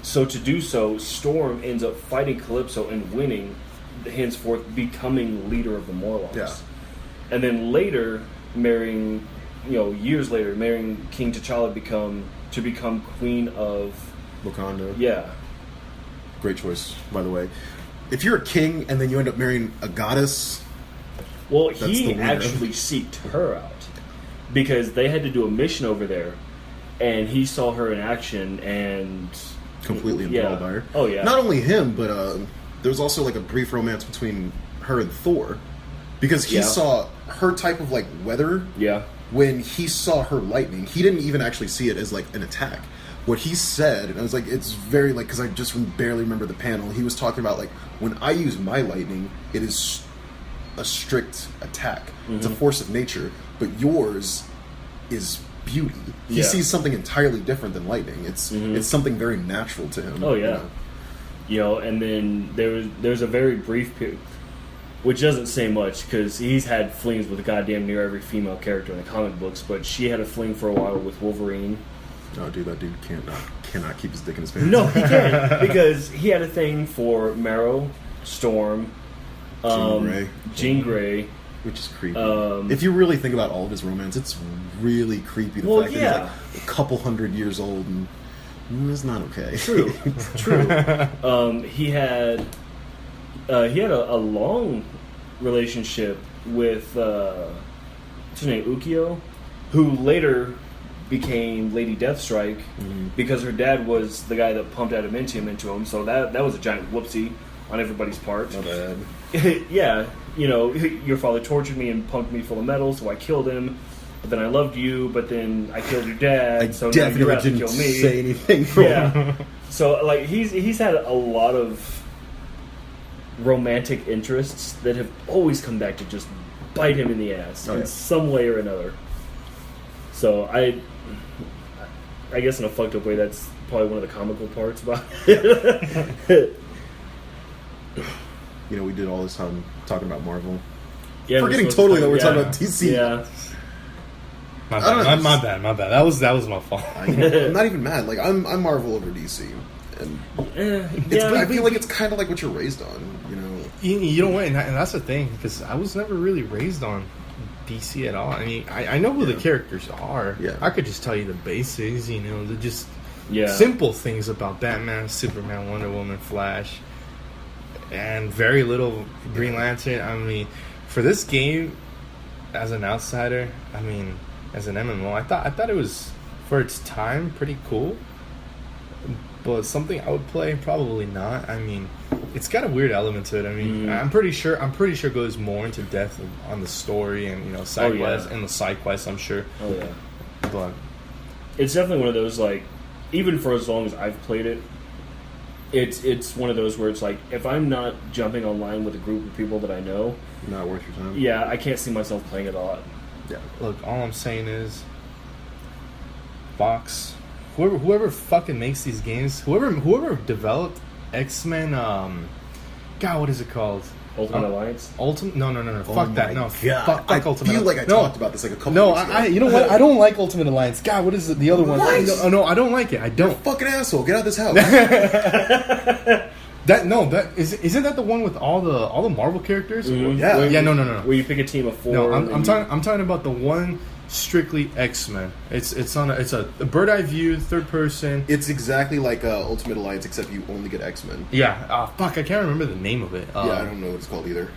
[SPEAKER 1] So to do so, Storm ends up fighting Calypso and winning, henceforth becoming leader of the Morlocks.
[SPEAKER 2] Yeah.
[SPEAKER 1] And then later, marrying, years later, marrying King T'Challa to become queen of
[SPEAKER 2] Wakanda.
[SPEAKER 1] Yeah.
[SPEAKER 2] Great choice, by the way. If you're a king and then you end up marrying a goddess,
[SPEAKER 1] Well,
[SPEAKER 2] that's the
[SPEAKER 1] he
[SPEAKER 2] winner.
[SPEAKER 1] actually seeked her out because they had to do a mission over there, and he saw her in action and
[SPEAKER 2] completely enthralled by her.
[SPEAKER 1] Oh yeah.
[SPEAKER 2] Not only him, but there was also like a brief romance between her and Thor, because he saw her type of like weather.
[SPEAKER 1] Yeah.
[SPEAKER 2] When he saw her lightning, he didn't even actually see it as like an attack. What he said, and I was like, it's very like, because I just barely remember the panel. He was talking about like, when I use my lightning, it is a strict attack. Mm-hmm. It's a force of nature, but yours is beauty. He sees something entirely different than lightning. It's something very natural to him.
[SPEAKER 1] Oh yeah. And then there's a very brief period, which doesn't say much because he's had flings with goddamn near every female character in the comic books, but she had a fling for a while with Wolverine.
[SPEAKER 2] Oh, dude, that dude cannot keep his dick in his pants.
[SPEAKER 1] No, he can't because he had a thing for Marrow, Storm, Jean Grey,
[SPEAKER 2] which is creepy. If you really think about all of his romance, it's really creepy. The fact that he's like a couple hundred years old and it's not okay.
[SPEAKER 1] True. He had a long relationship with what's her name, Ukyo, who later became Lady Deathstrike because her dad was the guy that pumped adamantium into him. So that was a giant whoopsie on everybody's part.
[SPEAKER 2] My bad.
[SPEAKER 1] Yeah, your father tortured me and pumped me full of metal, so I killed him. But then I loved you, but then I killed your dad. So now you're out to kill me.
[SPEAKER 2] Say anything wrong.
[SPEAKER 1] So like he's had a lot of romantic interests that have always come back to just bite him in the ass in some way or another. So I guess in a fucked up way, that's probably one of the comical parts about it.
[SPEAKER 2] We did all this time talking about Marvel.
[SPEAKER 1] Yeah,
[SPEAKER 2] forgetting totally that we're talking about DC.
[SPEAKER 1] Yeah.
[SPEAKER 3] My bad. That was my fault.
[SPEAKER 2] I'm not even mad. Like I'm Marvel over DC, and I feel like it's kind of like what you're raised on.
[SPEAKER 3] You know what? And that's the thing, because I was never really raised on DC at all. I mean, I know who the characters are.
[SPEAKER 2] Yeah.
[SPEAKER 3] I could just tell you the basics. The just simple things about Batman, Superman, Wonder Woman, Flash, and very little Green Lantern. I mean, for this game, as an outsider, as an MMO, I thought it was, for its time, pretty cool. But something I would play, probably not. I mean, it's got a weird element to it. I'm pretty sure it goes more into depth on the story and side quests and the side quests. I'm sure.
[SPEAKER 1] Oh yeah.
[SPEAKER 3] But
[SPEAKER 1] it's definitely one of those, like, even for as long as I've played it, it's one of those where it's like, if I'm not jumping online with a group of people that I know,
[SPEAKER 2] not worth your time.
[SPEAKER 1] Yeah, I can't see myself playing it a lot.
[SPEAKER 2] Yeah.
[SPEAKER 3] Look, all I'm saying is, Fox, whoever fucking makes these games, whoever developed X-Men, God, what is it called?
[SPEAKER 1] Ultimate Alliance?
[SPEAKER 3] No. Fuck that. No.
[SPEAKER 2] God.
[SPEAKER 3] Fuck Ultimate.
[SPEAKER 2] I feel like I talked about this like a couple weeks ago.
[SPEAKER 3] You know what? I don't like Ultimate Alliance. God, what is the other one?
[SPEAKER 2] What?
[SPEAKER 3] No, I don't like it. I don't.
[SPEAKER 2] You're a fucking asshole. Get out of this house.
[SPEAKER 3] Isn't that the one with all the Marvel characters?
[SPEAKER 2] Mm-hmm. Yeah.
[SPEAKER 3] Yeah, no.
[SPEAKER 1] Where you pick a team of 4.
[SPEAKER 3] No, I'm talking about the one strictly X-Men. It's a bird eye view, third person.
[SPEAKER 2] It's exactly like Ultimate Alliance, except you only get X-Men.
[SPEAKER 3] Yeah. Fuck, I can't remember the name of it.
[SPEAKER 2] I don't know what it's called either.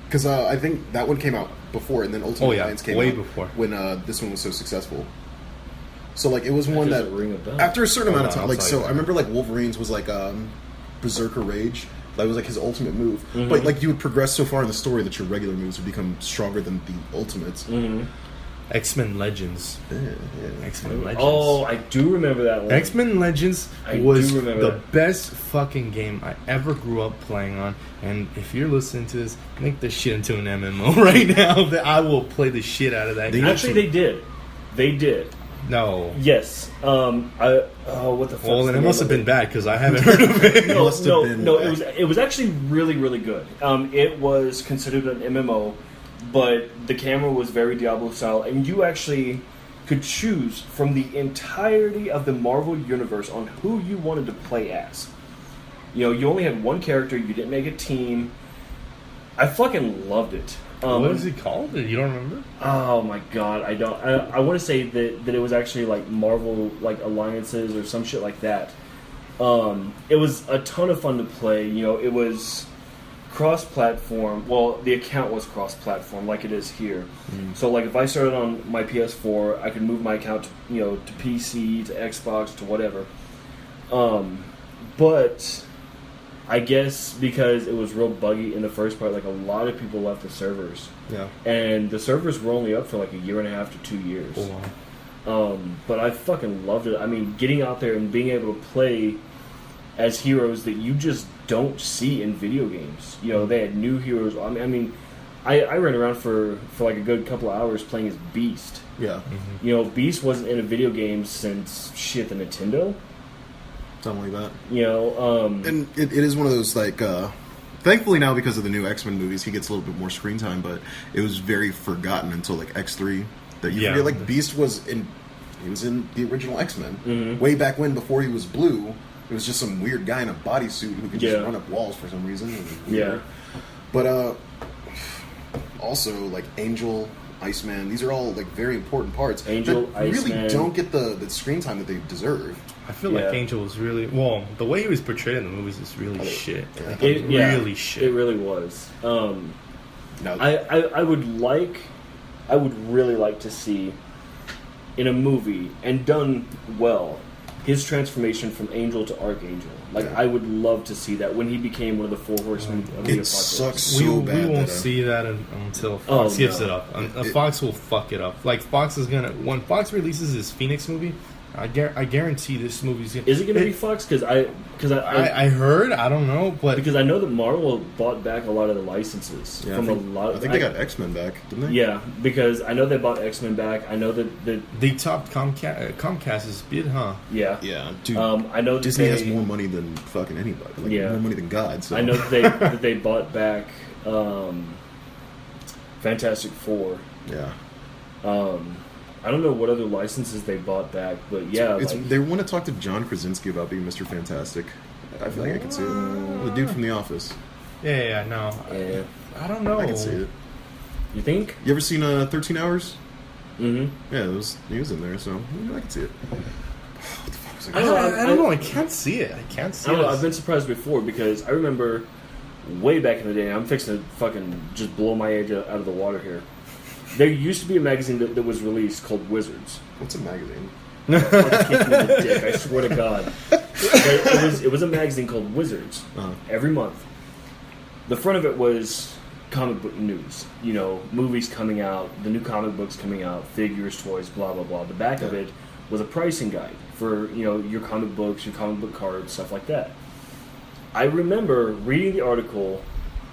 [SPEAKER 2] Because I think that one came out before, and then Ultimate Alliance came
[SPEAKER 3] way
[SPEAKER 2] out
[SPEAKER 3] before
[SPEAKER 2] when this one was so successful. So like it was one that after a certain amount of time, I remember like Wolverine's was like Berserker Rage. That was like his ultimate move. Mm-hmm. But like you would progress so far in the story that your regular moves would become stronger than the ultimates.
[SPEAKER 1] Mm-hmm.
[SPEAKER 3] X-Men Legends.
[SPEAKER 2] Yeah.
[SPEAKER 3] X-Men Legends.
[SPEAKER 1] Oh, I do remember that one.
[SPEAKER 3] X-Men Legends was the best fucking game I ever grew up playing on. And if you're listening to this, make this shit into an MMO right now. That I will play the shit out of that game.
[SPEAKER 1] Actually, they did. They did.
[SPEAKER 3] No.
[SPEAKER 1] Yes. What the fuck?
[SPEAKER 3] Well, then it must have been bad because I haven't heard of it.
[SPEAKER 1] No. It was actually really, really good. It was considered an MMO, but the camera was very Diablo style, and you actually could choose from the entirety of the Marvel Universe on who you wanted to play as. You know, you only had one character, you didn't make a team. I fucking loved it.
[SPEAKER 3] What is it called? You don't remember?
[SPEAKER 1] Oh my god, I don't. I want to say that it was actually like Marvel like Alliances or some shit like that. It was a ton of fun to play. You know, it was cross-platform. Well, the account was cross-platform like it is here. So like if I started on my PS4, I could move my account to, you know, to PC, to Xbox, to whatever. But I guess because it was real buggy in the first part, like a lot of people left the servers.
[SPEAKER 3] Yeah.
[SPEAKER 1] And the servers were only up for like a year and a half to 2 years.
[SPEAKER 3] Oh, wow.
[SPEAKER 1] But I fucking loved it. I mean, getting out there and being able to play as heroes that you just don't see in video games. You know, they had new heroes. I mean, I ran around for like a good couple of hours playing as Beast.
[SPEAKER 2] Yeah.
[SPEAKER 1] You know, Beast wasn't in a video game since, shit, the Nintendo.
[SPEAKER 2] Something like that.
[SPEAKER 1] You know,
[SPEAKER 2] and it is one of those, like, thankfully now because of the new X-Men movies, he gets a little bit more screen time, but it was very forgotten until, like, X3. That you forget, like, Beast was in the original X-Men. Way back when, before he was blue, it was just some weird guy in a bodysuit who could just run up walls for some reason.
[SPEAKER 1] Yeah.
[SPEAKER 2] But, also, like, Angel, Iceman, these are all, like, very important parts.
[SPEAKER 1] Angel,
[SPEAKER 2] that really
[SPEAKER 1] Iceman.
[SPEAKER 2] don't get the screen time that they deserve.
[SPEAKER 3] I feel like Angel was really... Well, the way he was portrayed in the movies is really shit. Like, really shit.
[SPEAKER 1] It really was.
[SPEAKER 2] No.
[SPEAKER 1] I would really like to see in a movie, and done well, his transformation from Angel to Archangel. Like, I would love to see that when he became one of the four horsemen of the apocalypse.
[SPEAKER 2] Sucks so bad.
[SPEAKER 3] We won't see that until Fox gives it up. Fox will fuck it up. Like, Fox is gonna... When Fox releases his Phoenix movie, I guarantee this movie's gonna...
[SPEAKER 1] Is it gonna be Fox? Because
[SPEAKER 3] I heard, I don't know, but...
[SPEAKER 1] Because I know that Marvel bought back a lot of the licenses from a lot of...
[SPEAKER 2] I think they got X-Men back, didn't they?
[SPEAKER 1] Yeah, because I know they bought X-Men back. I know that...
[SPEAKER 3] They topped Comcast is bid, huh?
[SPEAKER 1] Yeah.
[SPEAKER 2] Yeah, dude.
[SPEAKER 1] I know that
[SPEAKER 2] Disney has more money than fucking anybody. Like, more money than God. So.
[SPEAKER 1] I know that that they bought back Fantastic Four.
[SPEAKER 2] Yeah.
[SPEAKER 1] I don't know what other licenses they bought back, but yeah.
[SPEAKER 2] They want to talk to John Krasinski about being Mr. Fantastic. I feel like I can see it. The dude from The Office.
[SPEAKER 3] Yeah, no.
[SPEAKER 1] Yeah.
[SPEAKER 3] I don't know.
[SPEAKER 2] I can see it.
[SPEAKER 1] You think?
[SPEAKER 2] You ever seen 13 Hours?
[SPEAKER 1] Mm-hmm.
[SPEAKER 2] Yeah, he was in there, so I can see it. What the fuck was
[SPEAKER 3] I don't know. I can't see it.
[SPEAKER 1] I've been surprised before because I remember way back in the day, I'm fixing to fucking just blow my age out of the water here. There used to be a magazine that was released called Wizards.
[SPEAKER 2] What's a magazine?
[SPEAKER 1] Fucking kick me in the dick, I swear to God. It was a magazine called Wizards. Every month. The front of it was comic book news. You know, movies coming out, the new comic books coming out, figures, toys, blah, blah, blah. The back of it was a pricing guide for, you know, your comic books, your comic book cards, stuff like that. I remember reading the article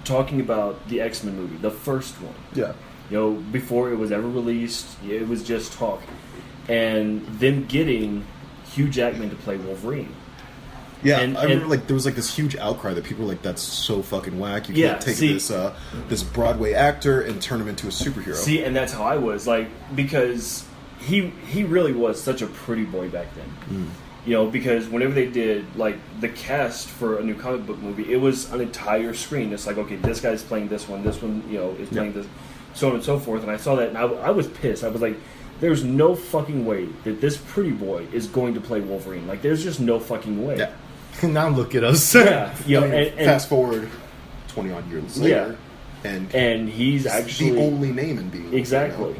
[SPEAKER 1] talking about the X-Men movie, the first one.
[SPEAKER 2] Yeah.
[SPEAKER 1] You know, before it was ever released, it was just talk. And them getting Hugh Jackman to play Wolverine.
[SPEAKER 2] Yeah, I remember, like, there was, like, this huge outcry that people were like, that's so fucking whack. You can't take this Broadway actor and turn him into a superhero.
[SPEAKER 1] See, and that's how I was. Like, because he really was such a pretty boy back then. You know, because whenever they did, like, the cast for a new comic book movie, it was an entire screen. It's like, okay, this guy's playing this one, you know, is playing this, so on and so forth. And I saw that, and I was pissed. I was like, there's no fucking way that this pretty boy is going to play Wolverine. Like, there's just no fucking way.
[SPEAKER 2] Yeah.
[SPEAKER 3] Now look at us.
[SPEAKER 1] Yeah. You know, and
[SPEAKER 2] fast forward 20-odd years later,
[SPEAKER 1] and he's actually
[SPEAKER 2] the only name in being.
[SPEAKER 1] Exactly.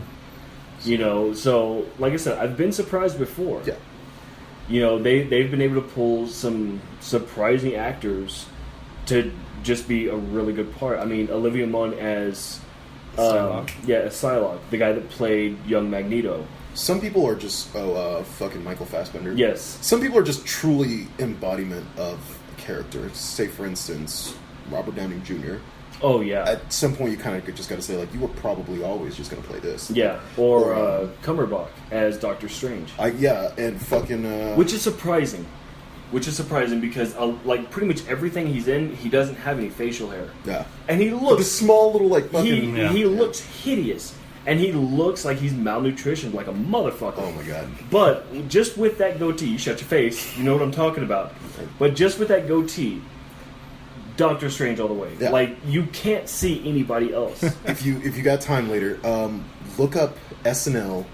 [SPEAKER 1] You know, so, like I said, I've been surprised before.
[SPEAKER 2] Yeah.
[SPEAKER 1] You know, they've been able to pull some surprising actors to just be a really good part. I mean, Olivia Munn as
[SPEAKER 3] Psylocke.
[SPEAKER 1] As Psylocke, the guy that played young Magneto.
[SPEAKER 2] Some people are just fucking Michael Fassbender.
[SPEAKER 1] Yes.
[SPEAKER 2] Some people are just truly embodiment of a character. Say, for instance, Robert Downey Jr.
[SPEAKER 1] Oh yeah.
[SPEAKER 2] At some point, you kind of just got to say, like, you were probably always just going to play this.
[SPEAKER 1] Yeah. Or Cumberbatch as Doctor Strange.
[SPEAKER 2] And fucking.
[SPEAKER 1] Which is surprising. Because like pretty much everything he's in, he doesn't have any facial hair.
[SPEAKER 2] Yeah.
[SPEAKER 1] And he looks
[SPEAKER 2] the small little like fucking.
[SPEAKER 1] He looks hideous. and he looks like he's malnutritioned like a motherfucker.
[SPEAKER 2] Oh my god.
[SPEAKER 1] But just with that goatee, you shut your face, you know what I'm talking about. But just with that goatee, Doctor Strange all the way.
[SPEAKER 2] Yeah.
[SPEAKER 1] Like, you can't see anybody else.
[SPEAKER 2] If you got time later, look up SNL.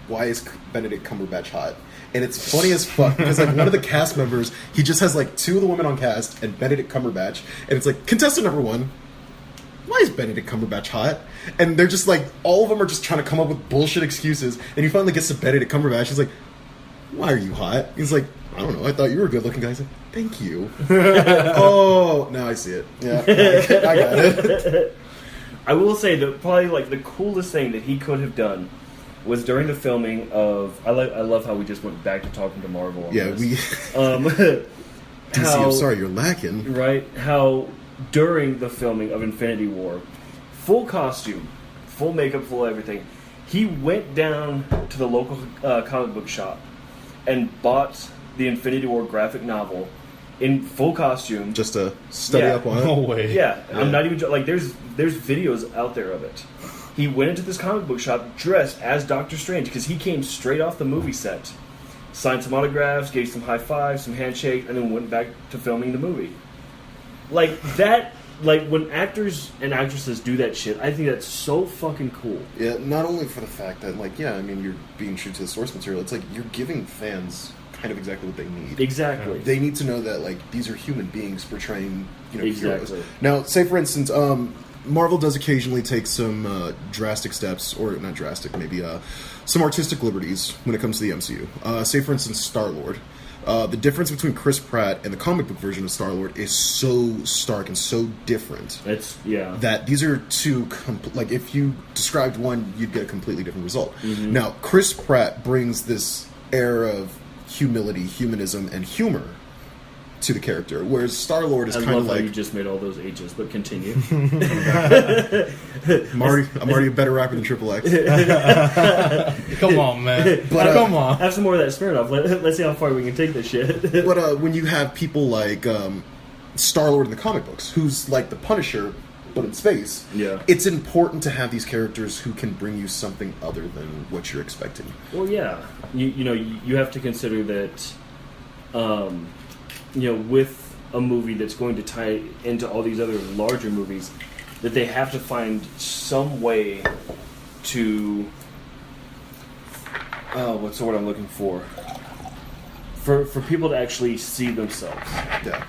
[SPEAKER 2] Why is Benedict Cumberbatch hot? And it's funny as fuck because like one of the cast members, he just has like two of the women on cast and Benedict Cumberbatch, and it's like contestant number 1. Why is Benedict Cumberbatch hot? And they're just like, all of them are just trying to come up with bullshit excuses. And he finally gets to Benedict Cumberbatch. He's like, why are you hot? He's like, I don't know. I thought you were a good looking guy. He's like, thank you. Oh, now I see it. Yeah, I got it.
[SPEAKER 1] I will say that probably like the coolest thing that he could have done was during the filming of. I love how we just went back to talking to Marvel. On this.
[SPEAKER 2] DC, I'm sorry, you're lacking.
[SPEAKER 1] Right? How during the filming of Infinity War, full costume, full makeup, full everything, he went down to the local comic book shop and bought the Infinity War graphic novel in full costume.
[SPEAKER 2] Just to study up on it?
[SPEAKER 3] No way.
[SPEAKER 1] Yeah, I'm not even like there's videos out there of it. He went into this comic book shop dressed as Doctor Strange because he came straight off the movie set, signed some autographs, gave some high fives, some handshakes, and then went back to filming the movie. Like that, like when actors and actresses do that shit, I think that's so fucking cool.
[SPEAKER 2] Yeah, not only for the fact that, like, yeah, I mean, you're being true to the source material. It's like you're giving fans kind of exactly what they need.
[SPEAKER 1] Exactly.
[SPEAKER 2] They need to know that, like, these are human beings portraying, heroes.
[SPEAKER 1] Exactly.
[SPEAKER 2] Now, say for instance, Marvel does occasionally take some drastic steps, or not drastic, maybe some artistic liberties when it comes to the MCU. Say for instance, Star-Lord. The difference between Chris Pratt and the comic book version of Star-Lord is so stark and so different. That these are two, like, if you described one, you'd get a completely different result.
[SPEAKER 1] Mm-hmm.
[SPEAKER 2] Now, Chris Pratt brings this air of humility, humanism, and humor to the character, whereas Star-Lord is kind of like...
[SPEAKER 1] you just made all those H's, but continue.
[SPEAKER 2] I'm already a better rapper than Triple X.
[SPEAKER 3] Come on, man.
[SPEAKER 2] But,
[SPEAKER 3] come on.
[SPEAKER 1] Have some more of that Smirnoff. Let's see how far we can take this shit.
[SPEAKER 2] But when you have people like Star-Lord in the comic books, who's like the Punisher, but in space, it's important to have these characters who can bring you something other than what you're expecting.
[SPEAKER 1] Well, yeah. You have to consider that, with a movie that's going to tie into all these other larger movies, that they have to find some way to... what's the word I'm looking for? For people to actually see themselves.
[SPEAKER 2] Yeah.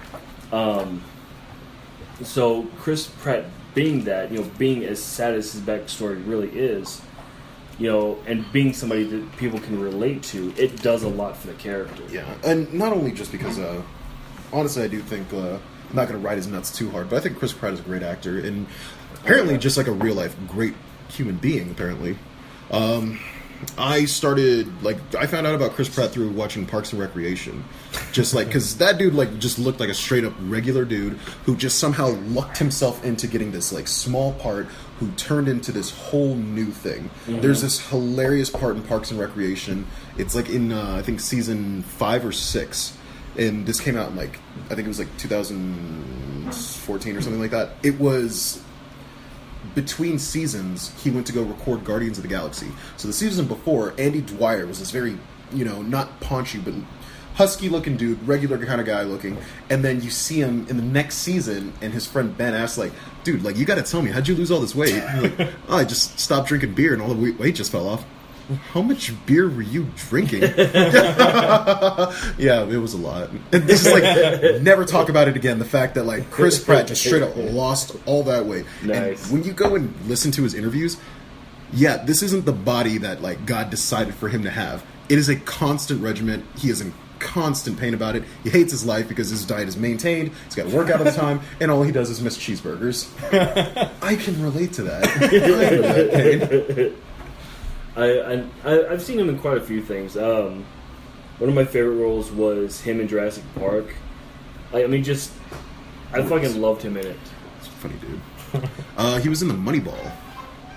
[SPEAKER 1] So Chris Pratt being that, being as sad as his backstory really is, and being somebody that people can relate to, it does a lot for the character.
[SPEAKER 2] Yeah, and not only just because, honestly, I do think, I'm not going to ride his nuts too hard, but I think Chris Pratt is a great actor, and apparently just like a real-life great human being, apparently. I found out about Chris Pratt through watching Parks and Recreation. Just like, because that dude, like, just looked like a straight-up regular dude who just somehow lucked himself into getting this, like, small part who turned into this whole new thing. Mm-hmm. There's this hilarious part in Parks and Recreation. It's, like, in, I think, season 5 or 6. And this came out in, like, I think it was, like, 2014 or something like that. It was... Between seasons, he went to go record Guardians of the Galaxy. So the season before, Andy Dwyer was this very, not paunchy, but husky-looking dude, regular kind of guy looking. And then you see him in the next season, and his friend Ben asks, like, dude, like, you gotta tell me, how'd you lose all this weight? He's like, oh, I just stopped drinking beer, and all the weight just fell off. How much beer were you drinking? Yeah, it was a lot. And this is like, never talk about it again. The fact that, like, Chris Pratt just straight up lost all that weight.
[SPEAKER 1] Nice.
[SPEAKER 2] And when you go and listen to his interviews, yeah, this isn't the body that, like, God decided for him to have. It is a constant regiment. He is in constant pain about it. He hates his life because his diet is maintained. He's got to work out all the time, and all he does is miss cheeseburgers. I can relate to that. I know that pain.
[SPEAKER 1] I've seen him in quite a few things. One of my favorite roles was him in Jurassic Park. I fucking loved him in it.
[SPEAKER 2] He's a funny dude. He was in the Moneyball.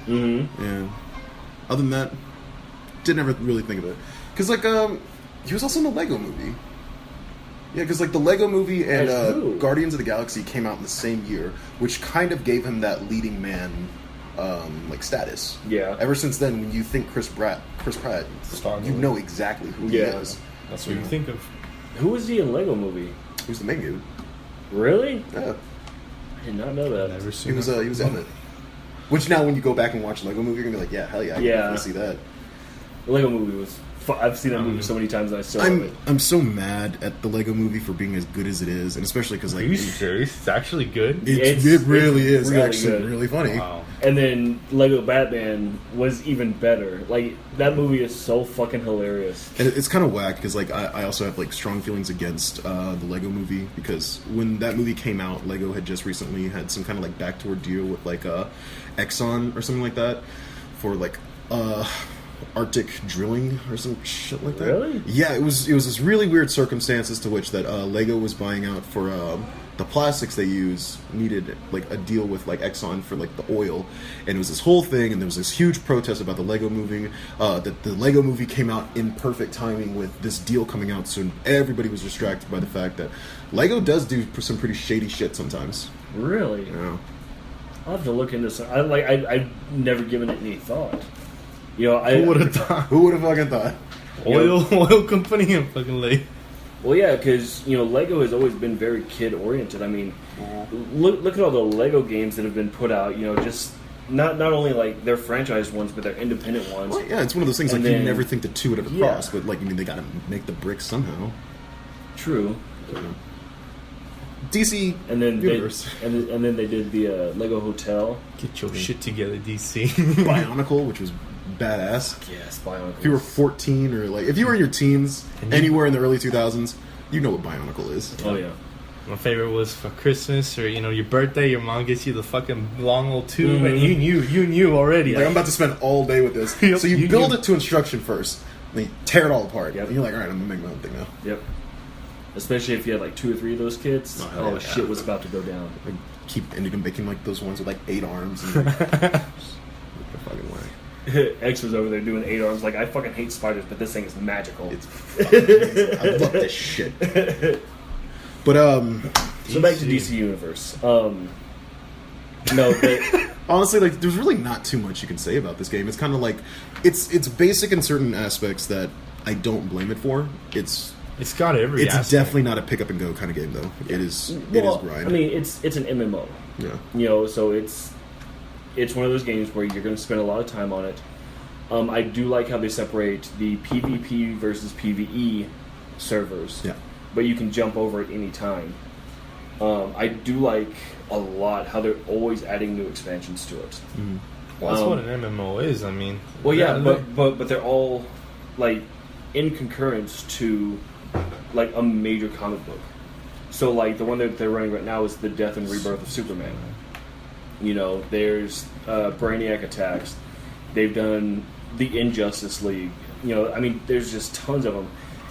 [SPEAKER 1] Mm-hmm.
[SPEAKER 2] Yeah. Other than that, didn't ever really think of it. Because, like, he was also in the Lego movie. Yeah, because, like, the Lego movie and Guardians of the Galaxy came out in the same year, which kind of gave him that leading man like status.
[SPEAKER 1] Yeah.
[SPEAKER 2] Ever since then, when you think Chris Pratt,
[SPEAKER 3] Star-Lord.
[SPEAKER 2] you know exactly who he is.
[SPEAKER 3] That's what you think of.
[SPEAKER 1] Who was he in Lego Movie?
[SPEAKER 2] Who's the main dude?
[SPEAKER 1] Really?
[SPEAKER 2] Yeah,
[SPEAKER 1] I did not know that.
[SPEAKER 3] Never
[SPEAKER 2] he
[SPEAKER 3] seen
[SPEAKER 2] was
[SPEAKER 3] it.
[SPEAKER 2] he was Emmett. Which now, when you go back and watch Lego Movie, you're gonna be like, yeah, hell yeah, I can definitely see that.
[SPEAKER 1] The Lego Movie was. I've seen that movie so many times, and I still love it.
[SPEAKER 2] I'm so mad at the Lego Movie for being as good as it is, and especially because like
[SPEAKER 3] Are you serious? It's actually good?
[SPEAKER 2] it really is
[SPEAKER 1] really
[SPEAKER 2] actually
[SPEAKER 1] good.
[SPEAKER 2] really funny.
[SPEAKER 3] Wow.
[SPEAKER 1] And then Lego Batman was even better. Like, that movie is so fucking hilarious.
[SPEAKER 2] And it's kind of whack because like I also have like strong feelings against the Lego Movie, because when that movie came out, Lego had just recently had some kind of like backdoor deal with like Exxon or something like that for like Arctic drilling or some shit like that.
[SPEAKER 1] Really?
[SPEAKER 2] Yeah, it was this really weird circumstances to which that Lego was buying out for the plastics they use, needed like a deal with like Exxon for like the oil, and it was this whole thing, and there was this huge protest about the Lego movie. That the Lego movie came out in perfect timing with this deal coming out soon. Everybody was distracted by the fact that Lego does do some pretty shady shit sometimes.
[SPEAKER 1] Really?
[SPEAKER 2] Yeah.
[SPEAKER 1] I'll have to look into this. I've never given it any thought. You know,
[SPEAKER 3] Who would have thought?
[SPEAKER 2] Who would have fucking thought?
[SPEAKER 3] Oil company and fucking late.
[SPEAKER 1] Well, yeah, because Lego has always been very kid oriented. I mean, look at all the Lego games that have been put out. Just not only like their franchise ones, but their independent ones.
[SPEAKER 2] Well, yeah, it's one of those things
[SPEAKER 1] And
[SPEAKER 2] like
[SPEAKER 1] then-
[SPEAKER 2] you never think the two would ever
[SPEAKER 1] Yeah.
[SPEAKER 2] cross, but like they got to make the bricks somehow.
[SPEAKER 1] True.
[SPEAKER 2] DC
[SPEAKER 1] And then
[SPEAKER 2] universe.
[SPEAKER 1] and then they did the Lego Hotel.
[SPEAKER 3] Get your shit together, DC.
[SPEAKER 2] Bionicle, which was badass.
[SPEAKER 1] Yes, Bionicle.
[SPEAKER 2] If you were 14 or like if you were in your teens, anywhere in the early 2000s, you know what Bionicle is.
[SPEAKER 1] Oh yeah.
[SPEAKER 3] My favorite was for Christmas or your birthday. Your mom gets you the fucking long old tube,
[SPEAKER 1] Mhm.
[SPEAKER 3] and you knew already.
[SPEAKER 2] Like I'm about to spend all day with this.
[SPEAKER 3] Yep,
[SPEAKER 2] So you
[SPEAKER 3] you
[SPEAKER 2] build
[SPEAKER 3] knew.
[SPEAKER 2] it to instruction first, then you tear it all apart.
[SPEAKER 1] Yep.
[SPEAKER 2] And you're like, all right, I'm gonna make my own thing now.
[SPEAKER 1] Yep. Especially if you had like 2 or 3 of those kids.
[SPEAKER 2] Oh,
[SPEAKER 1] Oh,
[SPEAKER 2] hell yeah.
[SPEAKER 1] shit was about to go down.
[SPEAKER 2] Like, keep ending up making like those ones with like 8 arms. And, like, fucking way.
[SPEAKER 1] X was over there doing 8 arms. Like, I fucking hate spiders, but this thing is magical.
[SPEAKER 2] It's fucking amazing. I love this shit. But
[SPEAKER 1] So back to DC Universe. No,
[SPEAKER 2] honestly, like, there's really not too much you can say about this game. It's kind of like it's basic in certain aspects that I don't blame it for. It's
[SPEAKER 3] got every.
[SPEAKER 2] It's
[SPEAKER 3] aspect.
[SPEAKER 2] definitely not a pick up and go kind of game, though. It is. It is grind.
[SPEAKER 1] I mean, it's an MMO.
[SPEAKER 2] Yeah.
[SPEAKER 1] So it's one of those games where you're going to spend a lot of time on it. I do like how they separate the PvP versus PvE servers.
[SPEAKER 2] Yeah.
[SPEAKER 1] But you can jump over at any time. I do like a lot how they're always adding new expansions to it.
[SPEAKER 3] Well, that's what an MMO is. I mean.
[SPEAKER 1] Well, yeah,
[SPEAKER 3] that-
[SPEAKER 1] but they're all like in concurrence to like a major comic book. So like the one that they're running right now is the Death and Rebirth of Superman. There's Brainiac attacks. They've done the Injustice League. I mean, there's just tons of them.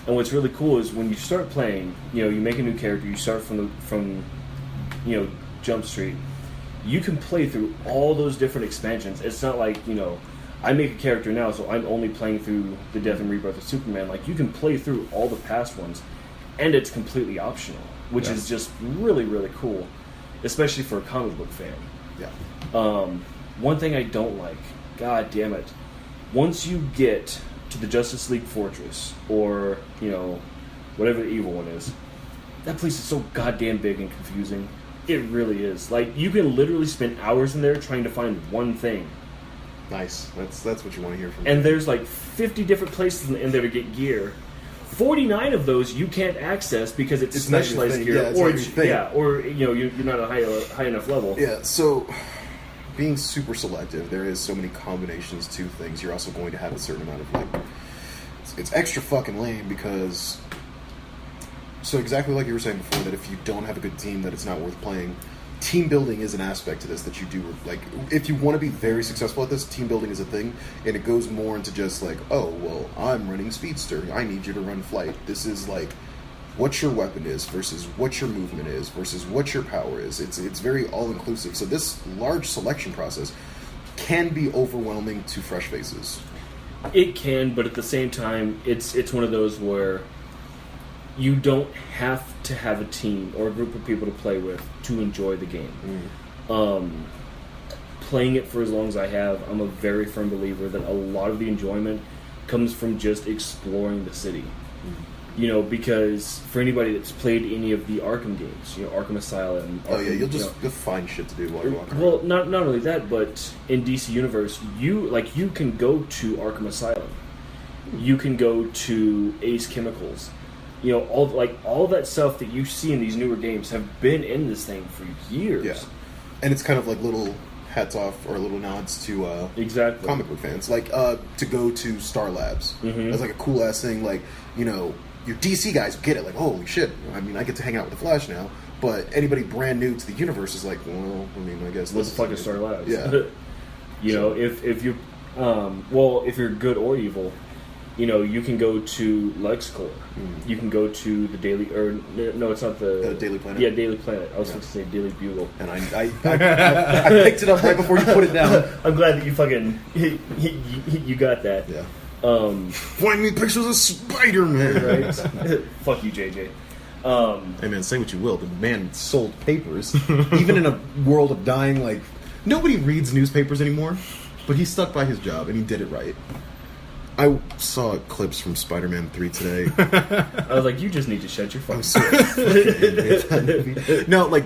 [SPEAKER 1] And what's really cool is when you start playing, you make a new character. You start from Jump Street. You can play through all those different expansions. It's not like I make a character now, so I'm only playing through the Death and Rebirth of Superman. Like, you can play through all the past ones, and it's completely optional, which is just really, really cool, especially for a comic book fan.
[SPEAKER 2] Yeah.
[SPEAKER 1] One thing I don't like, god damn it, once you get to the Justice League Fortress, or, whatever the evil one is, that place is so goddamn big and confusing. It really is. Like, you can literally spend hours in there trying to find one thing.
[SPEAKER 2] Nice. That's what you want to hear from me.
[SPEAKER 1] And there's like 50 different places in there to get gear. 49 of those you can't access because it's
[SPEAKER 2] It's not your
[SPEAKER 1] specialized
[SPEAKER 2] thing.
[SPEAKER 1] gear,
[SPEAKER 2] Yeah, it's
[SPEAKER 1] or
[SPEAKER 2] not your thing.
[SPEAKER 1] or you're not at a high enough level.
[SPEAKER 2] Yeah, so being super selective, there is so many combinations to things. You're also going to have a certain amount of like, it's extra fucking lame because, so exactly like you were saying before, that if you don't have a good team, that it's not worth playing. Team building is an aspect to this that you do, like, if you want to be very successful at this, team building is a thing, and it goes more into just like, oh, well, I'm running Speedster, I need you to run Flight. This is like, what your weapon is versus what your movement is versus what your power is. It's very all-inclusive. So this large selection process can be overwhelming to fresh faces.
[SPEAKER 1] It can, but at the same time, it's one of those where you don't have to have a team or a group of people to play with to enjoy the game. playing it for as long as I have, I'm a very firm believer that a lot of the enjoyment comes from just exploring the city. You know, because for anybody that's played any of the Arkham games, you know, Arkham Asylum.
[SPEAKER 2] Oh yeah,
[SPEAKER 1] Arkham,
[SPEAKER 2] you'll find shit to do while you're walking
[SPEAKER 1] well,
[SPEAKER 2] around.
[SPEAKER 1] not only that, but in DC Universe, you can go to Arkham Asylum, you can go to Ace Chemicals, you know, all that stuff that you see in these newer games have been in this thing for years.
[SPEAKER 2] Yeah, and it's kind of like little hats off or little nods to
[SPEAKER 1] exactly
[SPEAKER 2] comic book fans, like to go to Star Labs. That's like a cool ass thing. Like, you know, your DC guys get it. Like, holy shit! I mean, I get to hang out with the Flash now. But anybody brand new to the universe is like, well, I mean, I guess
[SPEAKER 1] what the fuck is Star Labs?
[SPEAKER 2] Yeah,
[SPEAKER 1] you know, if you, well, if you're good or evil, you know, you can go to LexCorp. You can go to the Daily, or no, it's not the
[SPEAKER 2] Daily Planet.
[SPEAKER 1] Yeah, Daily Planet. I was supposed to say Daily Bugle.
[SPEAKER 2] And I picked it up right before you put it down.
[SPEAKER 1] I'm glad that you fucking you got that.
[SPEAKER 2] Yeah.
[SPEAKER 4] Find me pictures of Spider-Man.
[SPEAKER 1] Right. Fuck you, JJ.
[SPEAKER 2] Hey man, say what you will, the man sold papers. Even in a world of dying, like, nobody reads newspapers anymore, but he stuck by his job and he did it right. I saw clips from Spider-Man 3 today.
[SPEAKER 1] I was like, you just need to shut your fucking.
[SPEAKER 2] I'm so fucking angry at that movie. No, like,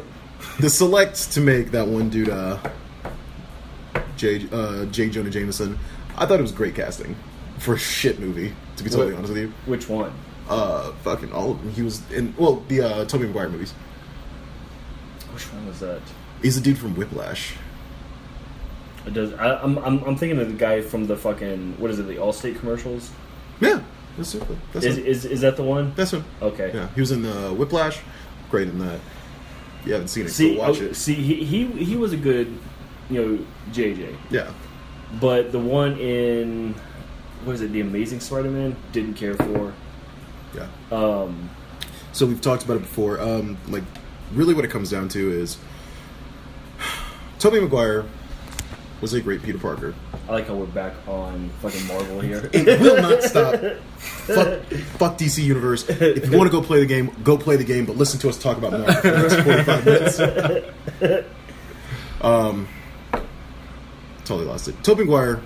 [SPEAKER 2] the select to make that one dude, J. Jonah Jameson, I thought it was great casting for a shit movie, to be totally honest with you.
[SPEAKER 1] Which one?
[SPEAKER 2] Fucking all of them. He was in, well, the Tobey Maguire movies.
[SPEAKER 1] Which one was that?
[SPEAKER 2] He's the dude from Whiplash.
[SPEAKER 1] It does. I'm thinking of the guy from the fucking, what is it? The Allstate commercials.
[SPEAKER 2] Yeah, that's it. That's him.
[SPEAKER 1] Is that the one?
[SPEAKER 2] That's him.
[SPEAKER 1] Okay.
[SPEAKER 2] Yeah, he was in Whiplash. Great in that. You haven't seen it,
[SPEAKER 1] See,
[SPEAKER 2] so watch it.
[SPEAKER 1] See, he was a good, you know, JJ.
[SPEAKER 2] Yeah.
[SPEAKER 1] But the one in, what is it? The Amazing Spider-Man, didn't care for.
[SPEAKER 2] Yeah. So we've talked about it before. Like, really, what it comes down to is Tobey Maguire was a great Peter Parker.
[SPEAKER 1] I like how we're back on fucking Marvel here.
[SPEAKER 2] It will not stop. Fuck DC Universe. If you want to go play the game, go play the game. But listen to us talk about Marvel for the next 45 minutes. Totally lost it. Tobey Maguire,